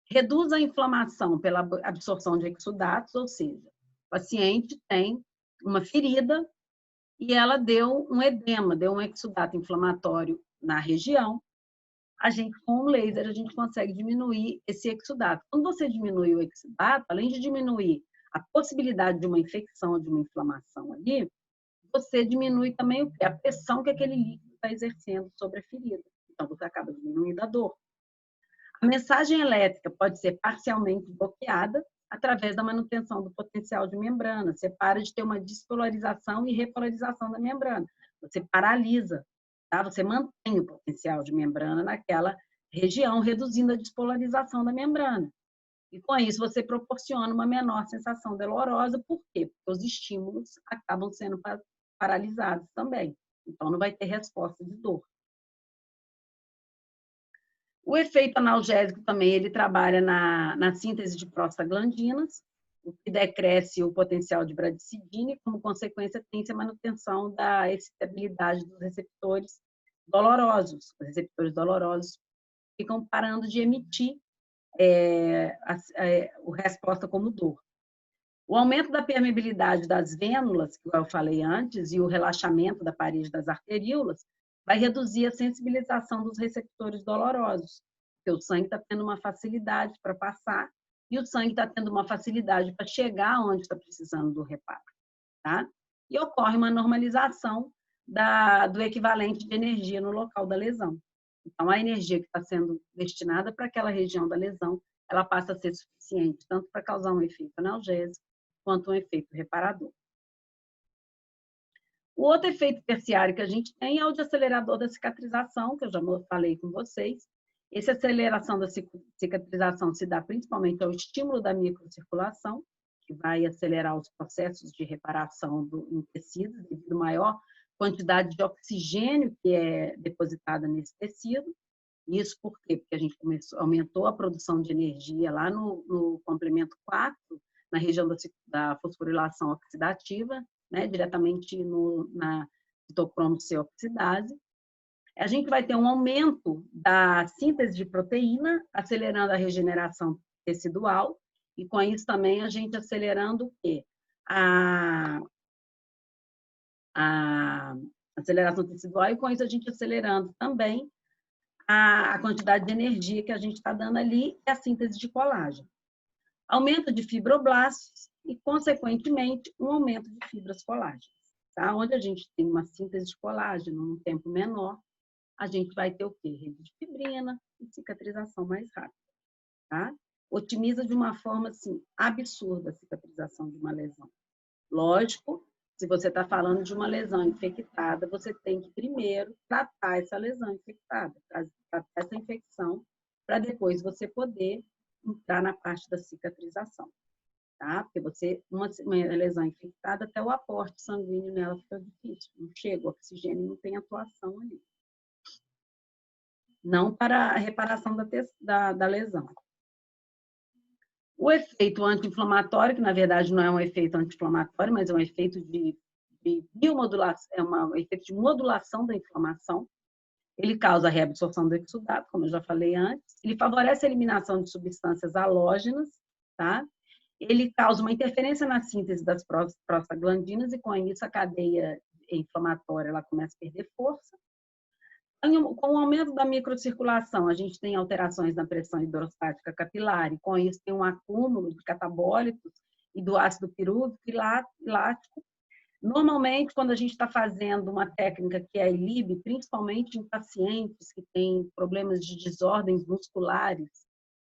reduz a inflamação pela absorção de exudatos, ou seja, o paciente tem uma ferida e ela deu um edema, deu um exudato inflamatório na região. Com o laser, a gente consegue diminuir esse exudato. Quando você diminui o exudato, além de diminuir a possibilidade de uma infecção, de uma inflamação ali, você diminui também a pressão que aquele líquido está exercendo sobre a ferida. Então, você acaba diminuindo a dor. A mensagem elétrica pode ser parcialmente bloqueada através da manutenção do potencial de membrana. Você para de ter uma despolarização e repolarização da membrana. Você paralisa, tá? Você mantém o potencial de membrana naquela região, reduzindo a despolarização da membrana. E com isso você proporciona uma menor sensação dolorosa. Por quê? Porque os estímulos acabam sendo paralisados também. Então não vai ter resposta de dor. O efeito analgésico também, ele trabalha na síntese de prostaglandinas, o que decresce o potencial de bradicidina e, como consequência, tem-se a manutenção da excitabilidade dos receptores dolorosos. Os receptores dolorosos ficam parando de emitir a resposta como dor. O aumento da permeabilidade das vênulas, que eu falei antes, e o relaxamento da parede das arteríolas, vai reduzir a sensibilização dos receptores dolorosos, porque o sangue está tendo uma facilidade para passar e o sangue está tendo uma facilidade para chegar onde está precisando do reparo. Tá? E ocorre uma normalização do equivalente de energia no local da lesão. Então, a energia que está sendo destinada para aquela região da lesão, ela passa a ser suficiente, tanto para causar um efeito analgésico, quanto um efeito reparador. O outro efeito terciário que a gente tem é o de acelerador da cicatrização, que eu já falei com vocês. Essa aceleração da cicatrização se dá principalmente ao estímulo da microcirculação, que vai acelerar os processos de reparação em tecidos, devido à maior quantidade de oxigênio que é depositada nesse tecido. Isso por quê? Porque a gente aumentou a produção de energia lá no complemento 4, na região da fosforilação oxidativa, né, diretamente na citocromo C oxidase. A gente vai ter um aumento da síntese de proteína, acelerando a regeneração tecidual, e com isso também a gente acelerando o quê? A aceleração tecidual, e com isso a gente acelerando também a quantidade de energia que a gente está dando ali e a síntese de colágeno. Aumento de fibroblastos e, consequentemente, um aumento de fibras colágenas. Tá? Onde a gente tem uma síntese de colágeno num tempo menor, a gente vai ter o quê? Rede de fibrina e cicatrização mais rápida. Tá? Otimiza de uma forma assim, absurda a cicatrização de uma lesão. Lógico, se você está falando de uma lesão infectada, você tem que primeiro tratar essa lesão infectada, tratar essa infecção, para depois você poder entrar na parte da cicatrização, tá? Porque uma lesão infectada, até o aporte sanguíneo nela fica difícil, não chega, o oxigênio não tem atuação ali. Não para a reparação da lesão. O efeito anti-inflamatório, que na verdade não é um efeito anti-inflamatório, mas é um efeito de biomodulação, é um efeito de modulação da inflamação. Ele causa a reabsorção do exudato, como eu já falei antes. Ele favorece a eliminação de substâncias halógenas, tá? Ele causa uma interferência na síntese das prostaglandinas e, com isso, a cadeia inflamatória ela começa a perder força. Com o aumento da microcirculação, a gente tem alterações na pressão hidrostática capilar, e com isso tem um acúmulo de catabólitos e do ácido pirúvico e lático. Normalmente, quando a gente está fazendo uma técnica que é a ILIB, principalmente em pacientes que têm problemas de desordens musculares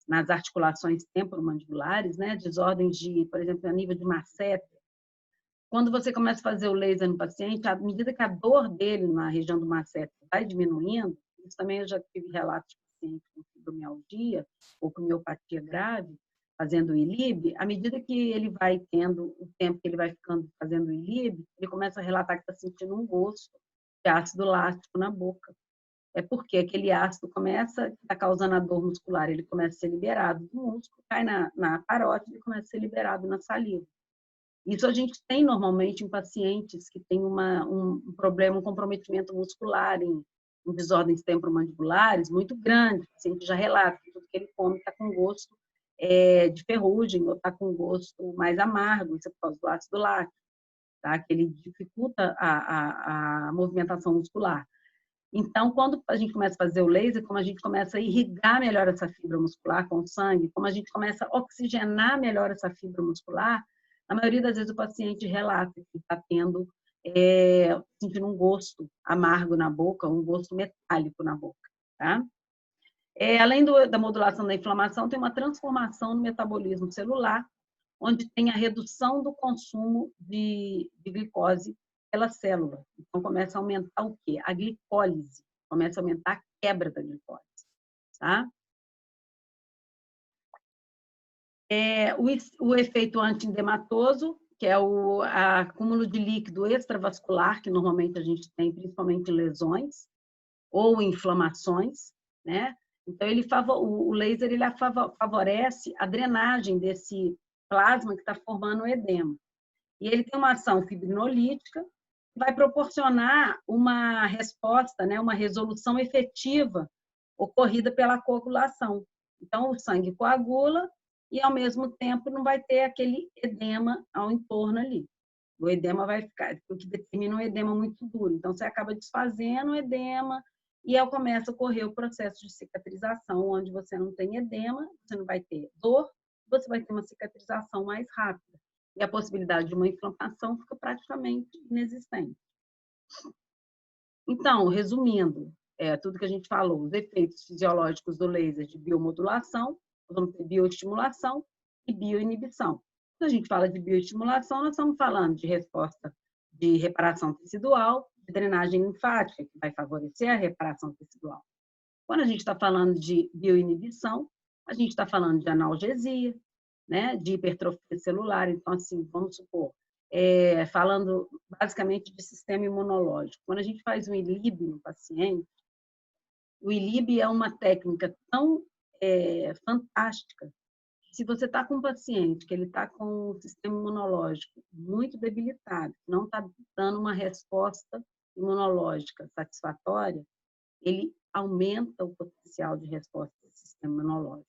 nas articulações temporomandibulares, né? Desordens de, por exemplo, a nível de masseter. Quando você começa a fazer o laser no paciente, à medida que a dor dele na região do masseter vai diminuindo, isso também eu já tive relatos de pacientes com fibromialgia ou com miopatia grave, fazendo o ILIB, à medida que ele vai tendo o tempo que ele vai ficando fazendo o ILIB, ele começa a relatar que está sentindo um gosto de ácido lático na boca. é porque aquele ácido está causando a dor muscular, ele começa a ser liberado do músculo, cai na parótide e começa a ser liberado na saliva. Isso a gente tem normalmente em pacientes que têm um problema, um comprometimento muscular em desordens temporomandibulares muito grande. O paciente já relata que tudo que ele come está com gosto de ferrugem ou está com gosto mais amargo, isso é por causa do ácido lático, tá? Que ele dificulta a movimentação muscular. Então, quando a gente começa a fazer o laser, como a gente começa a irrigar melhor essa fibra muscular com o sangue, como a gente começa a oxigenar melhor essa fibra muscular, a maioria das vezes o paciente relata que está sentindo um gosto amargo na boca, um gosto metálico na boca, tá? Além da modulação da inflamação, tem uma transformação no metabolismo celular, onde tem a redução do consumo de glicose pela célula. Então, começa a aumentar o quê? A glicólise. Começa a aumentar a quebra da glicose. Tá? O efeito antiedematoso, que é o acúmulo de líquido extravascular, que normalmente a gente tem, principalmente em lesões ou inflamações, né? Então, o laser ele favorece a drenagem desse plasma que está formando o edema. E ele tem uma ação fibrinolítica, que vai proporcionar uma resposta, né, uma resolução efetiva ocorrida pela coagulação. Então, o sangue coagula e, ao mesmo tempo, não vai ter aquele edema ao entorno ali. O edema vai ficar, o que determina um edema muito duro. Então, você acaba desfazendo o edema e aí começa a ocorrer o processo de cicatrização, onde você não tem edema, você não vai ter dor, você vai ter uma cicatrização mais rápida. E a possibilidade de uma inflamação fica praticamente inexistente. Então, resumindo, tudo que a gente falou, os efeitos fisiológicos do laser de biomodulação, vamos ter bioestimulação e bioinibição. Quando a gente fala de bioestimulação, nós estamos falando de resposta de reparação tecidual, de drenagem linfática, que vai favorecer a reparação tecidual. Quando a gente está falando de bioinibição, a gente está falando de analgesia, né, de hipertrofia celular. Então, assim, vamos supor, falando basicamente de sistema imunológico. Quando a gente faz um ILIB no paciente, o ILIB é uma técnica tão fantástica. Se você está com um paciente que ele está com um sistema imunológico muito debilitado, não está dando uma resposta imunológica satisfatória, ele aumenta o potencial de resposta do sistema imunológico.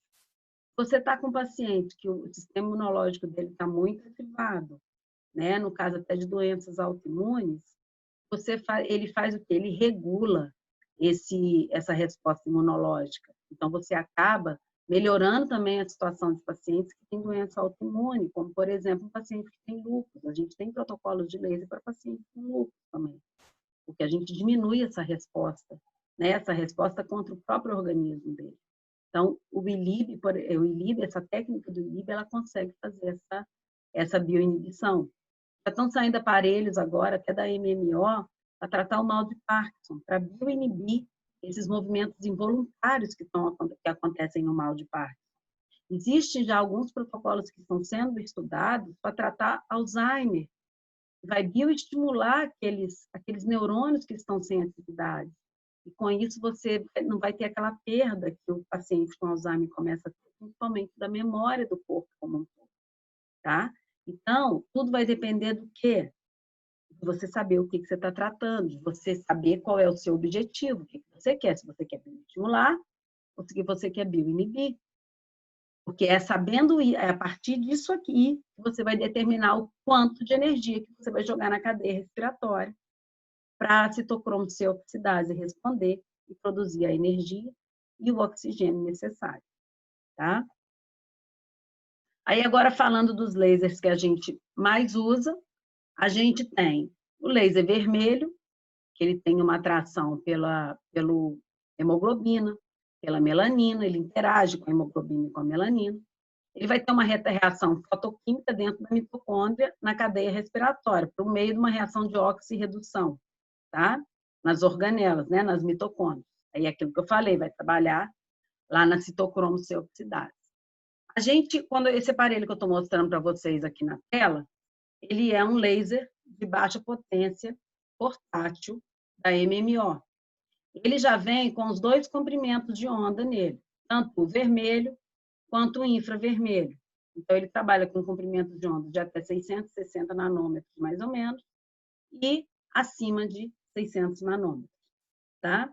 Você está com um paciente que o sistema imunológico dele está muito ativado, né? No caso até de doenças autoimunes, ele faz o quê? Ele regula essa resposta imunológica. Então, você acaba melhorando também a situação de pacientes que têm doença autoimune, como, por exemplo, um paciente que tem lúpus. A gente tem protocolos de laser para pacientes com lúpus também, porque a gente diminui essa resposta, né? Essa resposta contra o próprio organismo dele. Então, o ILIB, essa técnica do ILIB, ela consegue fazer essa bioinibição. Já estão saindo aparelhos agora, até da MMO, para tratar o mal de Parkinson, para bioinibir esses movimentos involuntários que acontecem no mal de Parkinson. Existem já alguns protocolos que estão sendo estudados para tratar Alzheimer. Vai bioestimular aqueles neurônios que estão sem atividade. E com isso você não vai ter aquela perda que o paciente com Alzheimer começa a ter, principalmente da memória do corpo como um todo, tá? Então, tudo vai depender do quê? De você saber o que você está tratando, de você saber qual é o seu objetivo, o que você quer, se você quer bioestimular ou se você quer bioinibir. Porque é a partir disso aqui que você vai determinar o quanto de energia que você vai jogar na cadeia respiratória para a citocromo C oxidase responder e produzir a energia e o oxigênio necessário, tá? Aí agora falando dos lasers que a gente mais usa, a gente tem o laser vermelho, que ele tem uma atração pelo hemoglobina, pela melanina, ele interage com a hemoglobina e com a melanina. Ele vai ter uma reação fotoquímica dentro da mitocôndria na cadeia respiratória, por meio de uma reação de oxirredução, tá? Nas organelas, né? Nas mitocôndrias. Aí é aquilo que eu falei, vai trabalhar lá na citocromo C oxidase. Quando esse aparelho que eu estou mostrando para vocês aqui na tela, ele é um laser de baixa potência portátil da MMO. ele já vem com os 2 comprimentos de onda nele, tanto o vermelho quanto o infravermelho. Então, ele trabalha com comprimento de onda de até 660 nanômetros, mais ou menos, e acima de 600 nanômetros, tá?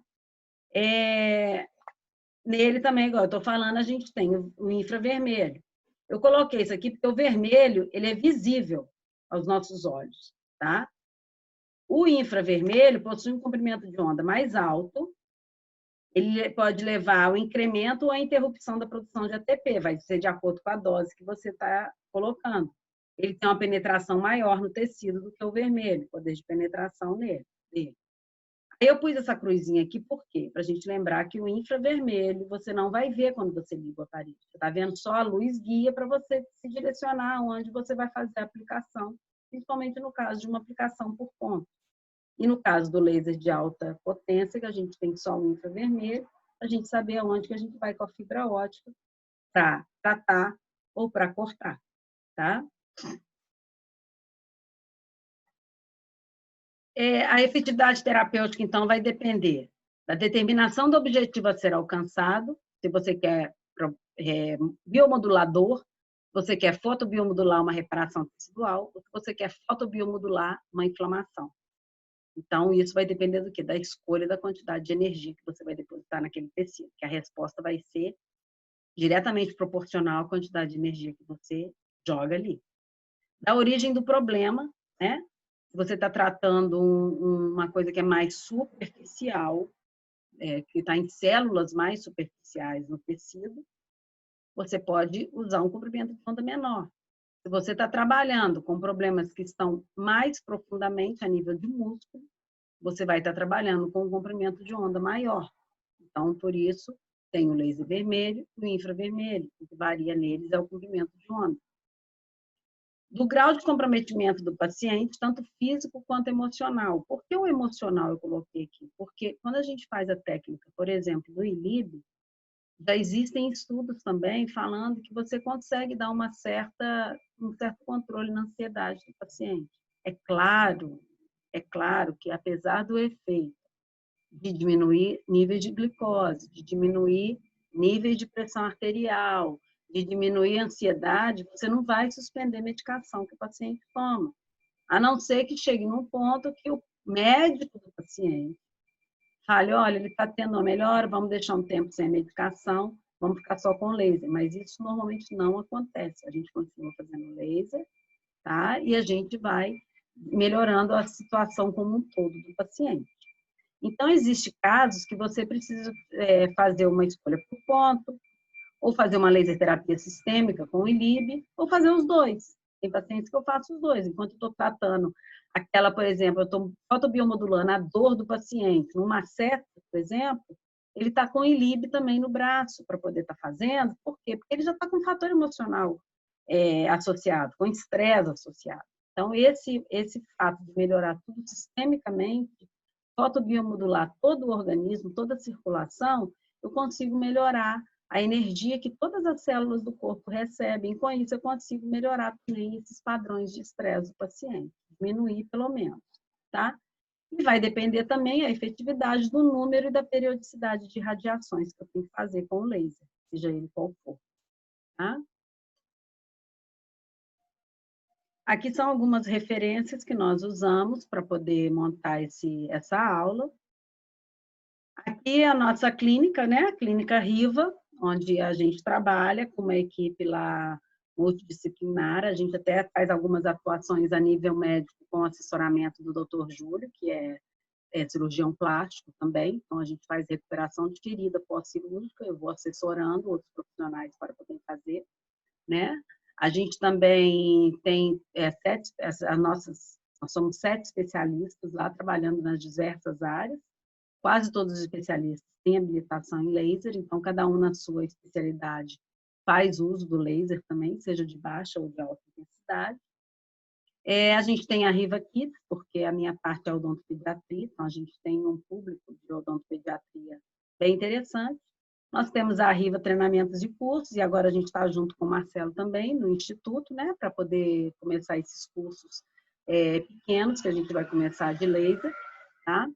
Nele também, igual eu estou falando, a gente tem o infravermelho. Eu coloquei isso aqui porque o vermelho, ele é visível aos nossos olhos, tá? O infravermelho possui um comprimento de onda mais alto, ele pode levar ao incremento ou à interrupção da produção de ATP, vai ser de acordo com a dose que você está colocando. Ele tem uma penetração maior no tecido do que o vermelho, poder de penetração nele. Aí eu pus essa cruzinha aqui, por quê? Para a gente lembrar que o infravermelho você não vai ver quando você liga o aparelho. Você está vendo só a luz guia para você se direcionar onde você vai fazer a aplicação, principalmente no caso de uma aplicação por ponto. E no caso do laser de alta potência, que a gente tem só o infravermelho, a gente saber aonde que a gente vai com a fibra ótica para tratar ou para cortar, tá? A efetividade terapêutica, então, vai depender da determinação do objetivo a ser alcançado, se você quer biomodulador, você quer fotobiomodular uma reparação tecidual, ou se você quer fotobiomodular uma inflamação. Então, isso vai depender do quê? Da escolha da quantidade de energia que você vai depositar naquele tecido, que a resposta vai ser diretamente proporcional à quantidade de energia que você joga ali. Da origem do problema, né? Se você está tratando uma coisa que é mais superficial, que está em células mais superficiais no tecido, você pode usar um comprimento de onda menor. Se você está trabalhando com problemas que estão mais profundamente a nível de músculo, você vai estar trabalhando com um comprimento de onda maior. Então, por isso, tem o laser vermelho e o infravermelho. O que varia neles é o comprimento de onda. Do grau de comprometimento do paciente, tanto físico quanto emocional. Por que o emocional eu coloquei aqui? Porque quando a gente faz a técnica, por exemplo, do ILIB, já existem estudos também falando que você consegue dar um certo controle na ansiedade do paciente. É claro que apesar do efeito de diminuir níveis de glicose, de diminuir níveis de pressão arterial, de diminuir a ansiedade, você não vai suspender medicação que o paciente toma. A não ser que chegue num ponto que o médico do paciente fale, olha, ele está tendo uma melhora, vamos deixar um tempo sem medicação, vamos ficar só com laser. Mas isso normalmente não acontece. A gente continua fazendo laser, tá? E a gente vai melhorando a situação como um todo do paciente. Então, existem casos que você precisa fazer uma escolha por ponto, ou fazer uma laser terapia sistêmica com o ILIB, ou fazer os dois. Tem pacientes que eu faço os dois. Enquanto eu estou tratando aquela, por exemplo, eu estou fotobiomodulando a dor do paciente numa seta, por exemplo, ele está com o ILIB também no braço para poder estar fazendo. Por quê? Porque ele já está com um fator emocional associado, com estresse associado. Então, esse fato de melhorar tudo sistemicamente, fotobiomodular todo o organismo, toda a circulação, eu consigo melhorar a energia que todas as células do corpo recebem. Com isso, eu consigo melhorar também esses padrões de estresse do paciente, diminuir pelo menos, tá? E vai depender também a efetividade do número e da periodicidade de radiações que eu tenho que fazer com o laser, seja ele qual for, tá? Aqui são algumas referências que nós usamos para poder montar essa aula. Aqui é a nossa clínica, né? A Clínica Riva, onde a gente trabalha com uma equipe lá multidisciplinar. A gente até faz algumas atuações a nível médico com assessoramento do Dr. Júlio, que é cirurgião plástico também. Então, a gente faz recuperação de ferida pós-cirúrgica. Eu vou assessorando outros profissionais para poder fazer, né? A gente também tem nós somos 7 especialistas lá trabalhando nas diversas áreas. Quase todos os especialistas têm habilitação em laser, então cada um na sua especialidade faz uso do laser também, seja de baixa ou de alta intensidade. A gente tem a Riva Kids, porque a minha parte é odontopediatria, então a gente tem um público de odontopediatria bem interessante. Nós temos a Riva Treinamentos e Cursos, e agora a gente está junto com o Marcelo também, no Instituto, né, para poder começar esses cursos pequenos, que a gente vai começar de laser, tá?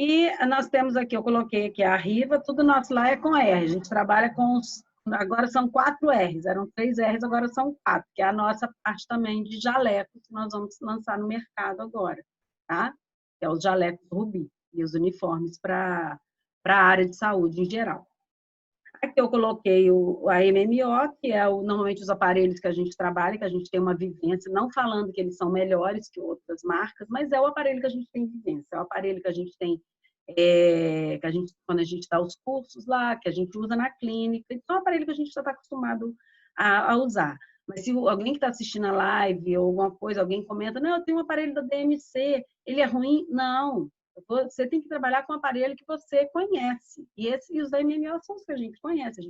E nós temos aqui, eu coloquei aqui a Riva, tudo nosso lá é com R. A gente trabalha com os. Agora são 4 R's, eram 3 R's, agora são 4, que é a nossa parte também de jalecos que nós vamos lançar no mercado agora, tá? Que é os jalecos Rubi e os uniformes para a área de saúde em geral. Aqui eu coloquei a MMO, que é normalmente os aparelhos que a gente trabalha, que a gente tem uma vivência, não falando que eles são melhores que outras marcas, mas é o aparelho que a gente tem vivência, é o aparelho que a gente tem, quando a gente dá os cursos lá, que a gente usa na clínica, então é um aparelho que a gente já está acostumado a usar. Mas se alguém que está assistindo a live ou alguma coisa, alguém comenta, não, eu tenho um aparelho da DMC, ele é ruim? Não. Você tem que trabalhar com um aparelho que você conhece. E os da MMO são os que a gente conhece.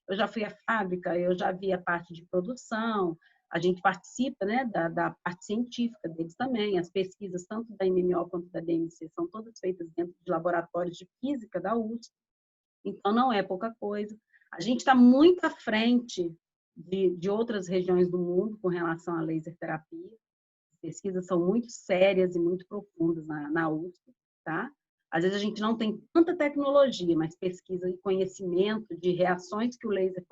Eu já fui à fábrica, eu já vi a parte de produção, a gente participa, né, da parte científica deles também. As pesquisas, tanto da MMO quanto da DMC, são todas feitas dentro de laboratórios de física da USP. Então, não é pouca coisa. A gente está muito à frente de outras regiões do mundo com relação à laser terapia. As pesquisas são muito sérias e muito profundas na USP, tá? Às vezes a gente não tem tanta tecnologia, mas pesquisa e conhecimento de reações que o laser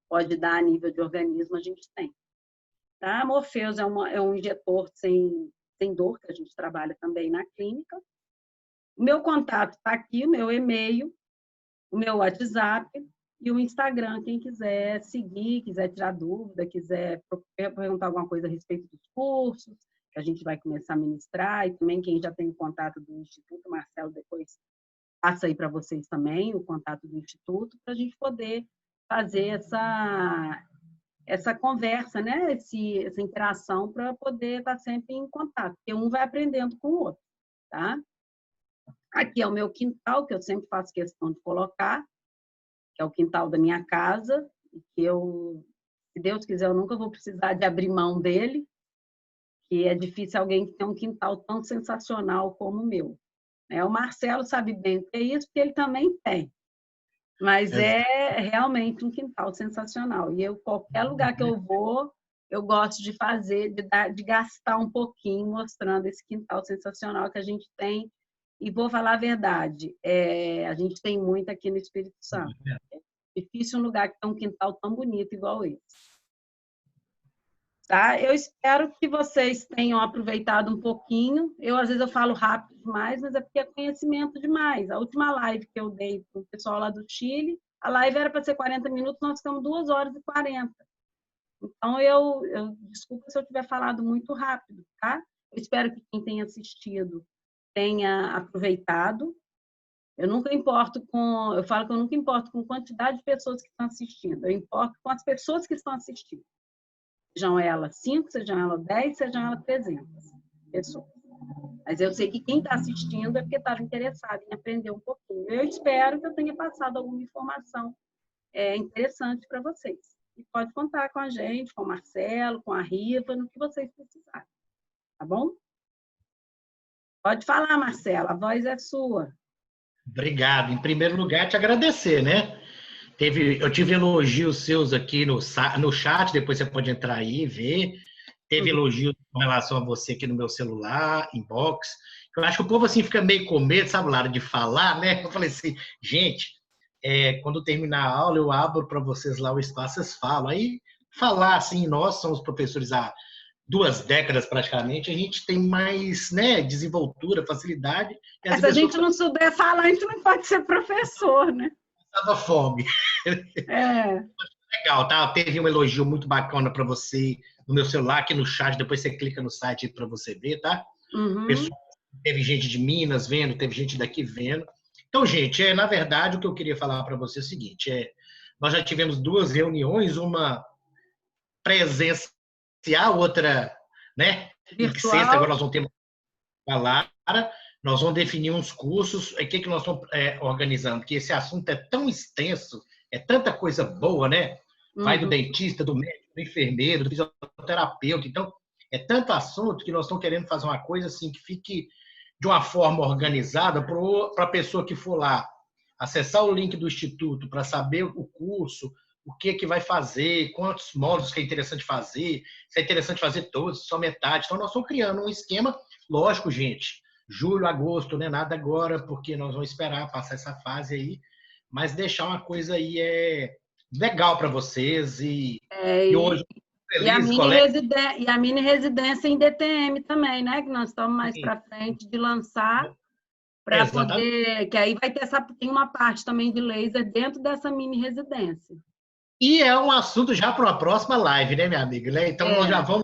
pode dar a nível de organismo, a gente tem. Tá? A Morpheus é um injetor sem dor, que a gente trabalha também na clínica. O meu contato está aqui, o meu e-mail, o meu WhatsApp e o Instagram, quem quiser seguir, quiser tirar dúvida, quiser perguntar alguma coisa a respeito dos cursos, que a gente vai começar a ministrar, e também quem já tem o contato do Instituto, Marcelo depois passa aí para vocês também o contato do Instituto, para a gente poder fazer essa conversa, né? Essa interação para poder estar sempre em contato, porque um vai aprendendo com o outro, tá? Aqui é o meu quintal, que eu sempre faço questão de colocar, que é o quintal da minha casa, e que se Deus quiser, eu nunca vou precisar de abrir mão dele, que é difícil alguém que tem um quintal tão sensacional como o meu. O Marcelo sabe bem o que é isso, porque ele também tem. Mas é realmente um quintal sensacional. E qualquer lugar que eu vou, eu gosto de fazer, de gastar um pouquinho mostrando esse quintal sensacional que a gente tem. E vou falar a verdade, a gente tem muito aqui no Espírito Santo. É difícil um lugar que tem um quintal tão bonito igual esse. Tá? Eu espero que vocês tenham aproveitado um pouquinho. Às vezes eu falo rápido demais, mas é porque é conhecimento demais. A última live que eu dei para o pessoal lá do Chile, a live era para ser 40 minutos, nós ficamos 2 horas e 40. Então, desculpa se eu tiver falado muito rápido, tá? Eu espero que quem tenha assistido tenha aproveitado. Eu falo que eu nunca importo com a quantidade de pessoas que estão assistindo, eu importo com as pessoas que estão assistindo. Sejam elas 5, sejam elas 10, sejam elas 300 pessoas. Mas eu sei que quem está assistindo é porque estava interessado em aprender um pouquinho. Eu espero que eu tenha passado alguma informação interessante para vocês. E pode contar com a gente, com o Marcelo, com a Riva, no que vocês precisarem. Tá bom? Pode falar, Marcelo, a voz é sua. Obrigado. Em primeiro lugar, te agradecer, né? Eu tive elogios seus aqui no chat, depois você pode entrar aí e ver. Teve elogios com relação a você aqui no meu celular, inbox. Eu acho que o povo assim fica meio com medo, sabe, Lara, de falar, né? Eu falei assim, gente, quando terminar a aula, eu abro para vocês lá o espaço, vocês falam. Aí, falar assim, nós somos professores há 2 décadas praticamente, a gente tem mais, né, desenvoltura, facilidade. Se a gente não souber falar, a gente não pode ser professor, né? Tava fome. Legal, tá? Teve um elogio muito bacana para você no meu celular, aqui no chat, depois você clica no site para você ver, tá? Teve gente de Minas vendo, teve gente daqui vendo. Então, gente, na verdade, o que eu queria falar para você é o seguinte, nós já tivemos 2 reuniões, uma presencial, outra, né? Virtual. Sexta, agora nós vamos ter uma Lara, nós vamos definir uns cursos, o que nós estamos organizando, porque esse assunto é tão extenso, é tanta coisa boa, né? Vai do dentista, do médico, do enfermeiro, do fisioterapeuta, então é tanto assunto que nós estamos querendo fazer uma coisa assim que fique de uma forma organizada para a pessoa que for lá acessar o link do Instituto para saber o curso, o que vai fazer, quantos módulos que é interessante fazer, se é interessante fazer todos, só metade. Então, nós estamos criando um esquema, lógico, gente, julho, agosto, né? Nada agora, porque nós vamos esperar passar essa fase aí, mas deixar uma coisa aí legal para vocês É, e hoje e a feliz, mini colega. e a mini residência em DTM também, né? Que nós estamos mais para frente de lançar para Exatamente. poder, que aí vai ter tem uma parte também de laser dentro dessa mini residência. E é um assunto já para uma próxima live, né, minha amiga? Né? Então, nós já É, vamos,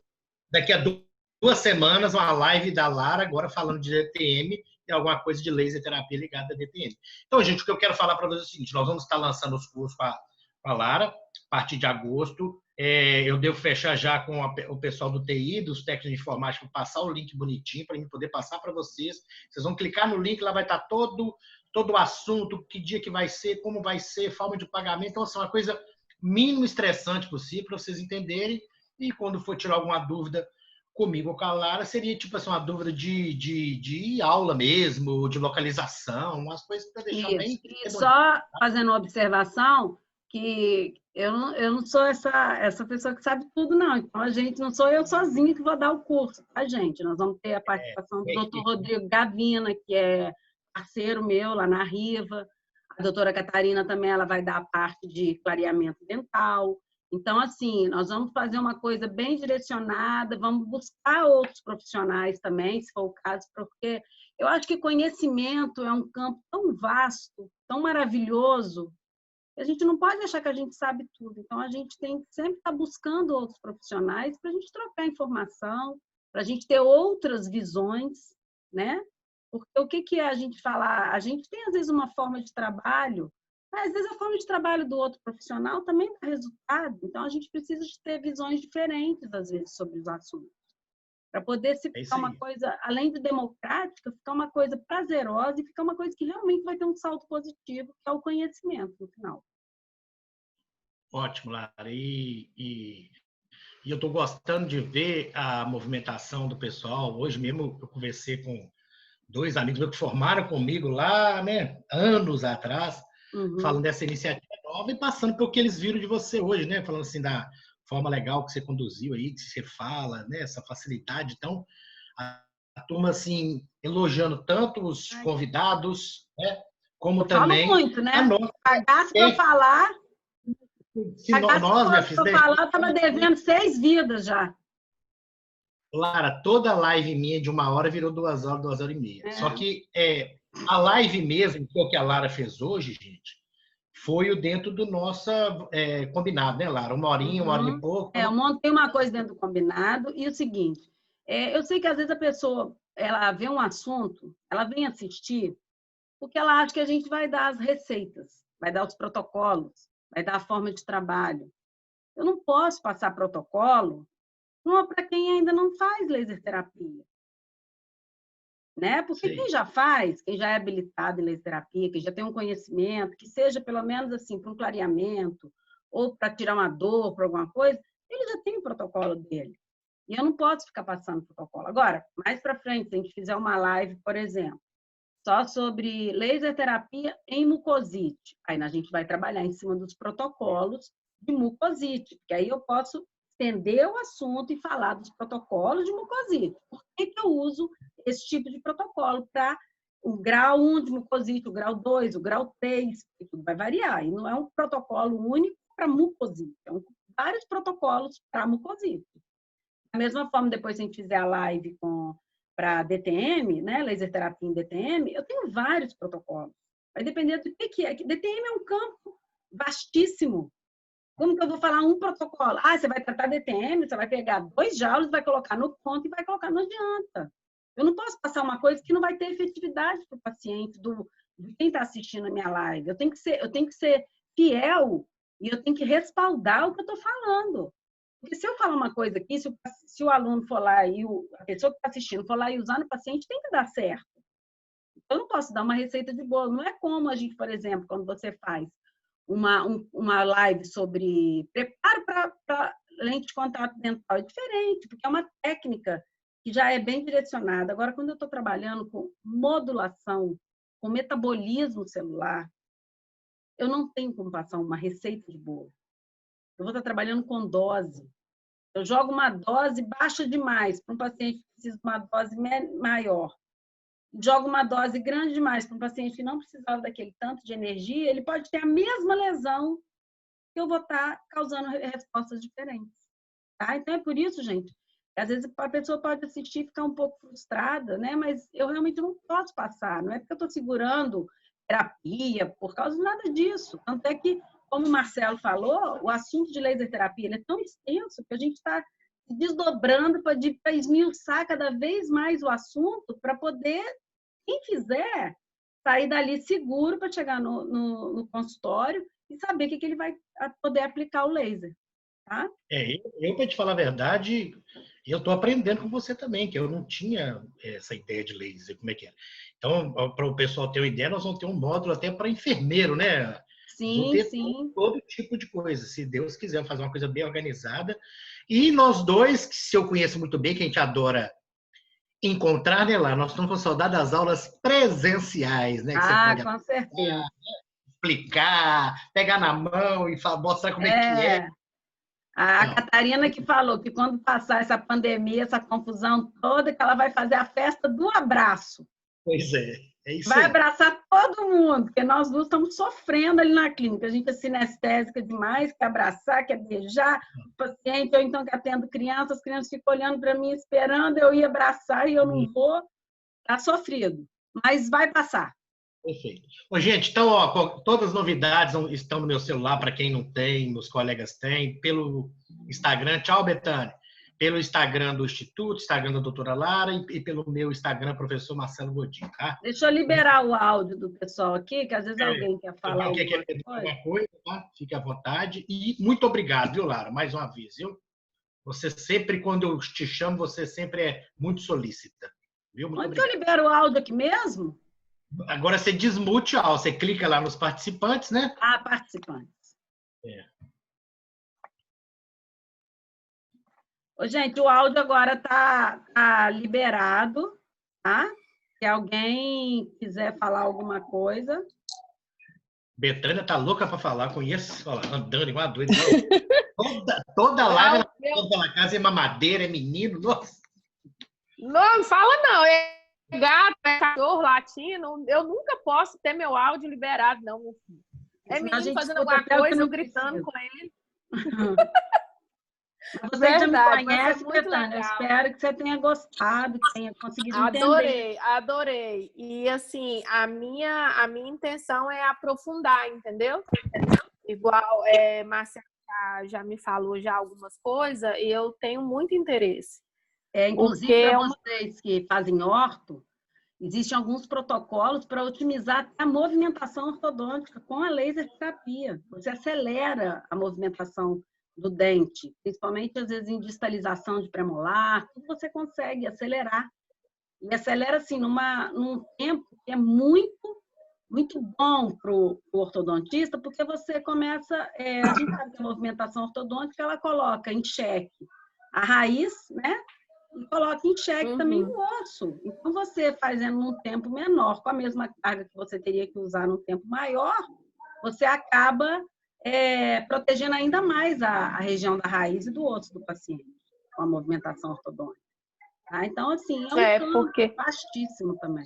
daqui a 2 semanas, uma live da Lara, agora falando de DTM e alguma coisa de laser terapia ligada a DTM. Então, gente, o que eu quero falar para vocês é o seguinte: nós vamos estar lançando os cursos com a Lara a partir de agosto. Eu devo fechar já com o pessoal do TI, dos técnicos de informática, passar o link bonitinho para mim poder passar para vocês. Vocês vão clicar no link, lá vai estar todo o assunto, que dia que vai ser, como vai ser, forma de pagamento. Então, assim, uma coisa mínimo estressante possível para vocês entenderem. E quando for tirar alguma dúvida comigo ou com a Lara, seria tipo assim, uma dúvida de aula mesmo, de localização, umas coisas para deixar isso. bem E bonito. só fazendo uma observação, que eu não sou essa pessoa que sabe tudo, não. Então, a gente não sou eu sozinha que vou dar o curso, tá, gente? Nós vamos ter a participação do doutor Rodrigo Gavina, que é parceiro meu lá na Riva. A doutora Catarina também, ela vai dar a parte de clareamento dental. Então, assim, nós vamos fazer uma coisa bem direcionada, vamos buscar outros profissionais também, se for o caso, porque eu acho que conhecimento é um campo tão vasto, tão maravilhoso, que a gente não pode achar que a gente sabe tudo. Então, a gente tem que sempre estar buscando outros profissionais para a gente trocar informação, para a gente ter outras visões, né? Porque o que é a gente falar? A gente tem, às vezes, uma forma de trabalho, mas, às vezes, a forma de trabalho do outro profissional também dá resultado. Então, a gente precisa de ter visões diferentes, às vezes, sobre os assuntos. Para poder se É ficar isso uma aí. coisa, além de democrática, ficar uma coisa prazerosa e ficar uma coisa que realmente vai ter um salto positivo, que é o conhecimento, no final. Ótimo, Lara. E eu estou gostando de ver a movimentação do pessoal. Hoje mesmo eu conversei com 2 amigos meus que formaram comigo lá, né, anos atrás, Uhum. falando dessa iniciativa nova e passando pelo que eles viram de você hoje, né? Falando assim da forma legal que você conduziu aí, que você fala, né? Essa facilidade. Então, a turma, assim, elogiando tanto os Ai, convidados, né? Como eu falo também muito, a né? nossa. Pagasse para eu É, falar, se pagasse nós, minha para filha, eu falar, eu estava deixamos aqui. devendo 6 vidas já. Lara, toda live minha de 1 hora virou 2 horas, 2 horas e meia. Só É. que a live mesmo, que é o que a Lara fez hoje, gente, foi o dentro do nosso combinado, né, Lara? 1 horinha, 1 hora e Uhum. pouco. Eu montei uma coisa dentro do combinado e o seguinte, eu sei que às vezes a pessoa ela vê um assunto, ela vem assistir porque ela acha que a gente vai dar as receitas, vai dar os protocolos, vai dar a forma de trabalho. Eu não posso passar protocolo para quem ainda não faz laser terapia, né? Porque quem Sei. já faz, quem já é habilitado em laser terapia, quem já tem um conhecimento, que seja pelo menos assim para um clareamento ou para tirar uma dor, para alguma coisa, ele já tem o protocolo dele. E eu não posso ficar passando protocolo. Agora, mais para frente, se a gente fizer uma live, por exemplo, só sobre laser terapia em mucosite. Aí a gente vai trabalhar em cima dos protocolos de mucosite, porque aí eu posso estender o assunto e falar dos protocolos de mucosite. Por que eu uso esse tipo de protocolo para o grau 1 de mucosite, o grau 2, o grau 3, porque tudo vai variar. E não é um protocolo único para mucosite, são vários protocolos para mucosite. Da mesma forma, depois que a gente fizer a live para DTM, né, laser terapia em DTM, eu tenho vários protocolos. Vai depender do que é. DTM é um campo vastíssimo. Como que eu vou falar um protocolo? Ah, você vai tratar DTM, você vai pegar 2 joules, vai colocar no ponto e vai colocar, não adianta. Eu não posso passar uma coisa que não vai ter efetividade para o paciente, de quem está assistindo a minha live. Eu tenho que ser fiel e eu tenho que respaldar o que eu estou falando. Porque se eu falar uma coisa aqui, se o aluno for lá e a pessoa que está assistindo for lá e usar no paciente, tem que dar certo. Eu não posso dar uma receita de bolo. Não é como a gente, por exemplo, quando você faz uma live sobre preparo para lente de contato dental, é diferente, porque é uma técnica que já é bem direcionada. Agora, quando eu estou trabalhando com modulação, com metabolismo celular, eu não tenho como passar uma receita de bolo. Eu vou estar trabalhando com dose. Eu jogo uma dose baixa demais para um paciente que precisa de uma dose maior. joga uma dose grande demais para um paciente que não precisava daquele tanto de energia, ele pode ter a mesma lesão que eu vou estar causando respostas diferentes. Tá? Então, é por isso, gente, às vezes a pessoa pode assistir e ficar um pouco frustrada, né? Mas eu realmente não posso passar. Não é porque eu estou segurando terapia por causa de nada disso. Tanto é que, como o Marcelo falou, o assunto de laser terapia ele é tão extenso que a gente está se desdobrando para esmiuçar cada vez mais o assunto para poder, quem quiser, sair dali seguro para chegar no consultório e saber que ele vai poder aplicar o laser. Tá? Eu para te falar a verdade, eu estou aprendendo com você também, que eu não tinha essa ideia de laser, como é que é. Então, para o pessoal ter uma ideia, nós vamos ter um módulo até para enfermeiro, né? Nós vamos Sim, ter sim. todo tipo de coisa, se Deus quiser fazer uma coisa bem organizada. E nós dois, que se eu conheço muito bem, que a gente adora encontrar, né, lá, nós estamos com saudade das aulas presenciais, né? Que você pode Com certeza. explicar, pegar na mão e mostrar como é que é. A Não, Catarina que falou que quando passar essa pandemia, essa confusão toda, que ela vai fazer a festa do abraço. pois é isso Vai aí. abraçar todo mundo, porque nós duas estamos sofrendo ali na clínica. A gente é sinestésica demais, quer abraçar, quer beijar o paciente, ou então que atendo crianças, as crianças ficam olhando para mim, esperando eu ir abraçar e eu não vou. Está sofrido, mas vai passar. Perfeito. Ô, gente, então, ó, todas as novidades estão no meu celular, para quem não tem, meus colegas têm, pelo Instagram. Tchau, Betânia. Pelo Instagram do Instituto, Instagram da doutora Lara e pelo meu Instagram, professor Marcelo Godinho, tá? Deixa eu liberar o áudio do pessoal aqui, que às vezes alguém quer falar Alguém quer alguma perguntar coisa. alguma coisa, tá? Fique à vontade. E muito obrigado, viu, Lara? Mais uma vez, viu? Você sempre, quando eu te chamo, você sempre é muito solícita. Viu? Muito Onde que eu obrigado. libero o áudio aqui mesmo? Agora você desmute, ó, você clica lá nos participantes, né? Participantes. É. Ô, gente, o áudio agora tá liberado, tá? Se alguém quiser falar alguma coisa. Betânia tá louca para falar, conheço, olha lá, andando igual uma doida. Toda live ela tá pela casa, é mamadeira, é menino, nossa. Não fala não, é gato, é cachorro latino, eu nunca posso ter meu áudio liberado, não, meu filho. É menino fazendo alguma coisa, eu gritando com ele. Você Verdade, já me conhece, Betânia. Eu espero que você tenha gostado, que tenha conseguido entender. Adorei. E assim, a minha intenção é aprofundar, entendeu? Igual Marcelo já me falou já algumas coisas, e eu tenho muito interesse. Inclusive, para vocês que fazem orto, existem alguns protocolos para otimizar a movimentação ortodôntica com a laser terapia. Você acelera a movimentação do dente, principalmente às vezes em distalização de premolar, tudo você consegue acelerar. E acelera assim num tempo que é muito bom para o ortodontista, porque você começa, a gente sabe que a movimentação ortodôntica ela coloca em xeque a raiz, né? E coloca em xeque também o osso. Então, você fazendo num tempo menor, com a mesma carga que você teria que usar num tempo maior, você acaba protegendo ainda mais a região da raiz e do osso do paciente, com a movimentação ortodôntica. Tá? Então, assim, é um campo vastíssimo também.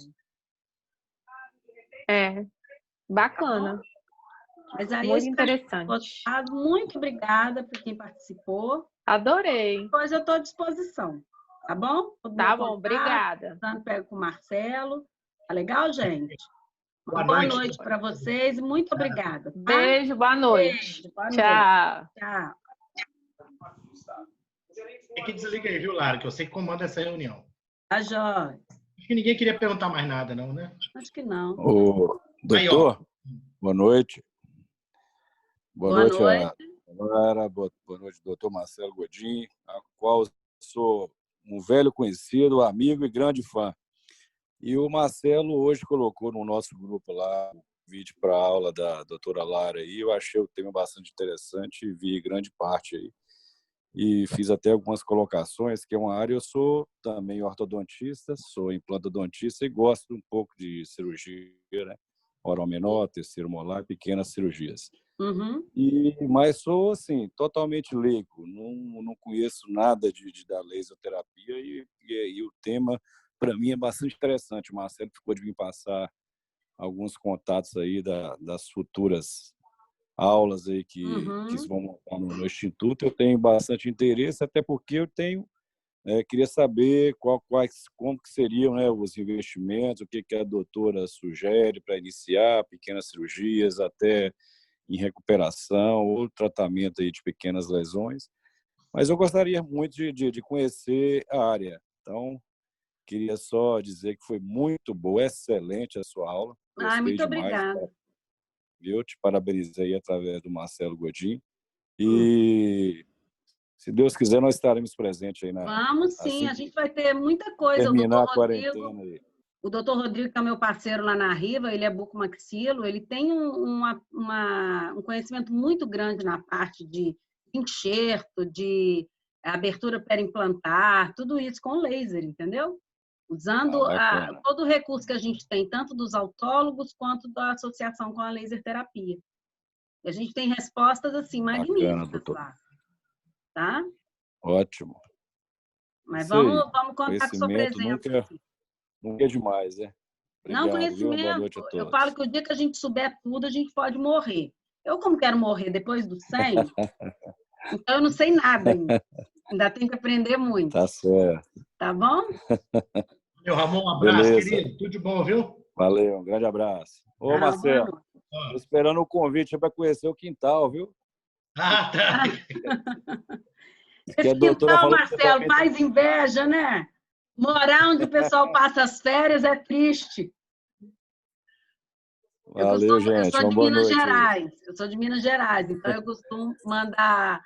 Bacana. Mas aí, muito interessante. Muito obrigada por quem participou. Adorei. Depois eu estou à disposição. Tá bom? Tá bom, obrigada. Pego com o Marcelo. Tá legal, gente? Boa noite para vocês. Muito obrigada. Tá? Beijo, boa noite. Beijo, boa Tchau. Tchau. Tem que desligar aí, viu, Lara? Que eu sei que comanda essa reunião. Tá, Jorge. Acho que ninguém queria perguntar mais nada, não, né? Acho que não. Ô, doutor, boa noite. Boa noite. Lara, boa noite, doutor Marcelo Godinho, a qual sou um velho conhecido, amigo e grande fã. E o Marcelo hoje colocou no nosso grupo lá o vídeo para a aula da doutora Lara aí. Eu achei o tema bastante interessante e vi grande parte aí. E fiz até algumas colocações, que é uma área, eu sou também ortodontista, sou implantodontista e gosto um pouco de cirurgia, né? Oral menor, terceiro molar, pequenas cirurgias. Mas sou, assim, totalmente leigo, não conheço nada da laser terapia e o tema para mim é bastante interessante. O Marcelo ficou de vir passar alguns contatos aí das futuras aulas aí que se vão montar no Instituto. Eu tenho bastante interesse, até porque eu queria saber como que seriam, né, os investimentos, o que a doutora sugere para iniciar pequenas cirurgias até em recuperação ou tratamento aí de pequenas lesões. Mas eu gostaria muito de conhecer a área. Então, queria só dizer que foi muito boa, excelente a sua aula. Gostei muito demais. obrigada. Eu te parabenizei através do Marcelo Godinho. E, se Deus quiser, nós estaremos presentes aí Vamos sim, assim a gente vai ter muita coisa. terminar a quarentena aí. O doutor Rodrigo, que é meu parceiro lá na Riva, ele é bucomaxilo, ele tem um conhecimento muito grande na parte de enxerto, de abertura perimplantar, tudo isso com laser, entendeu? Usando todo o recurso que a gente tem, tanto dos autólogos quanto da associação com a laser terapia. E a gente tem respostas assim magníficas lá. Tá? Ótimo. Mas vamos contar com sua presença. Nunca é demais, né? Obrigado, não, conhecimento. Boa noite a todos. Eu falo que o dia que a gente souber tudo, a gente pode morrer. Eu, como quero morrer depois do 100, então eu não sei nada ainda. Ainda tenho que aprender muito. Tá certo. Tá bom? Meu Ramon, um abraço, querido. Tudo de bom, viu? Valeu, um grande abraço. Ô, Marcelo, tô esperando o convite para conhecer o quintal, viu? Ah, tá. Esse quintal, Marcelo, faz inveja, né? Morar onde o pessoal passa as férias é triste. Valeu, gente. Eu sou de Minas Gerais. Eu sou de Minas Gerais, então eu costumo mandar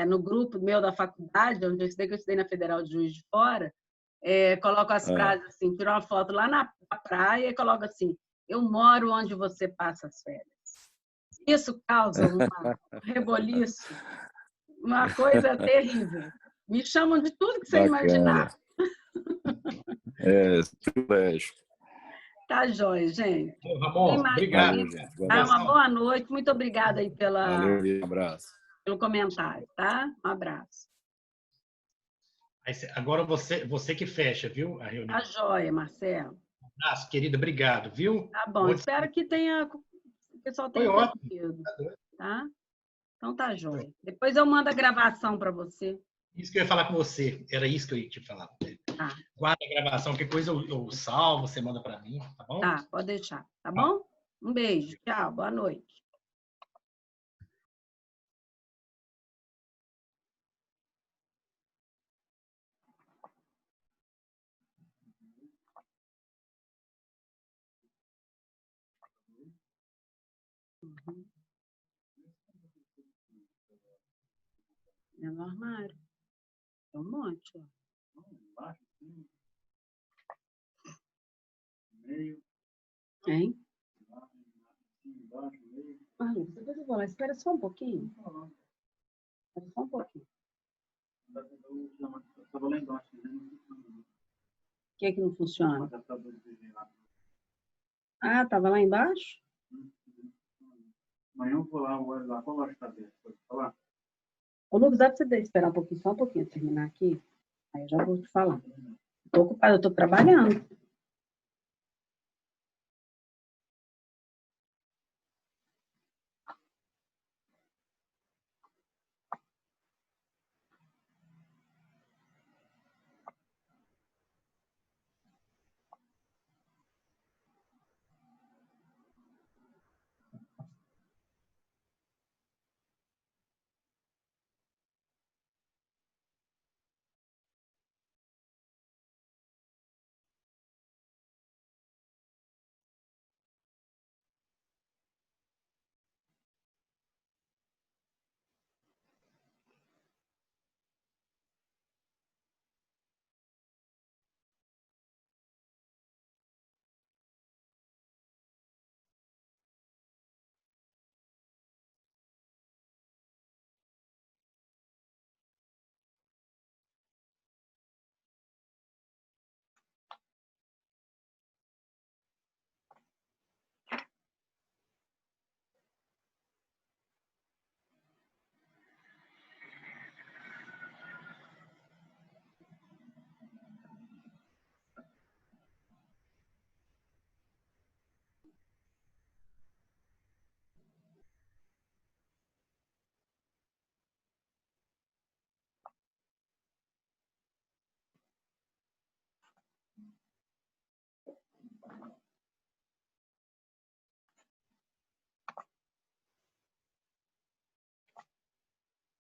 no grupo meu da faculdade, onde eu estudei na Federal de Juiz de Fora, coloco as frases assim, tiro uma foto lá na praia e coloco assim: eu moro onde você passa as férias. Isso causa um reboliço, uma coisa terrível. Me chamam de tudo que você imaginar. Privilégio. Tá jóia, gente. Ramon, obrigado. Uma boa noite. Muito obrigada aí Valeu, um abraço. Pelo comentário, tá? Um abraço. Agora você que fecha, viu, a reunião. Tá jóia, Marcelo. Um abraço, querida. Obrigado, viu? Tá bom. Espero que o pessoal tenha entendido. Tá? Então tá jóia. Depois eu mando a gravação para você. Isso que eu ia falar com você. Era isso que eu ia te falar. Guarda a gravação, qualquer coisa eu salvo, você manda para mim, tá bom? Tá, pode deixar. Tá bom? Um beijo. Tchau, boa noite. É no armário. É um monte, ó. Hein? Lucas, depois eu vou lá. Espera só um pouquinho. Espera só um pouquinho. O que é que não funciona? Ah, estava lá embaixo? Amanhã eu vou lá, olho lá. Qual loja está aberta? Pode falar? Ô, Lucas, dá para você esperar só um pouquinho, terminar aqui? Aí eu já vou te falar. Estou ocupada, eu estou trabalhando.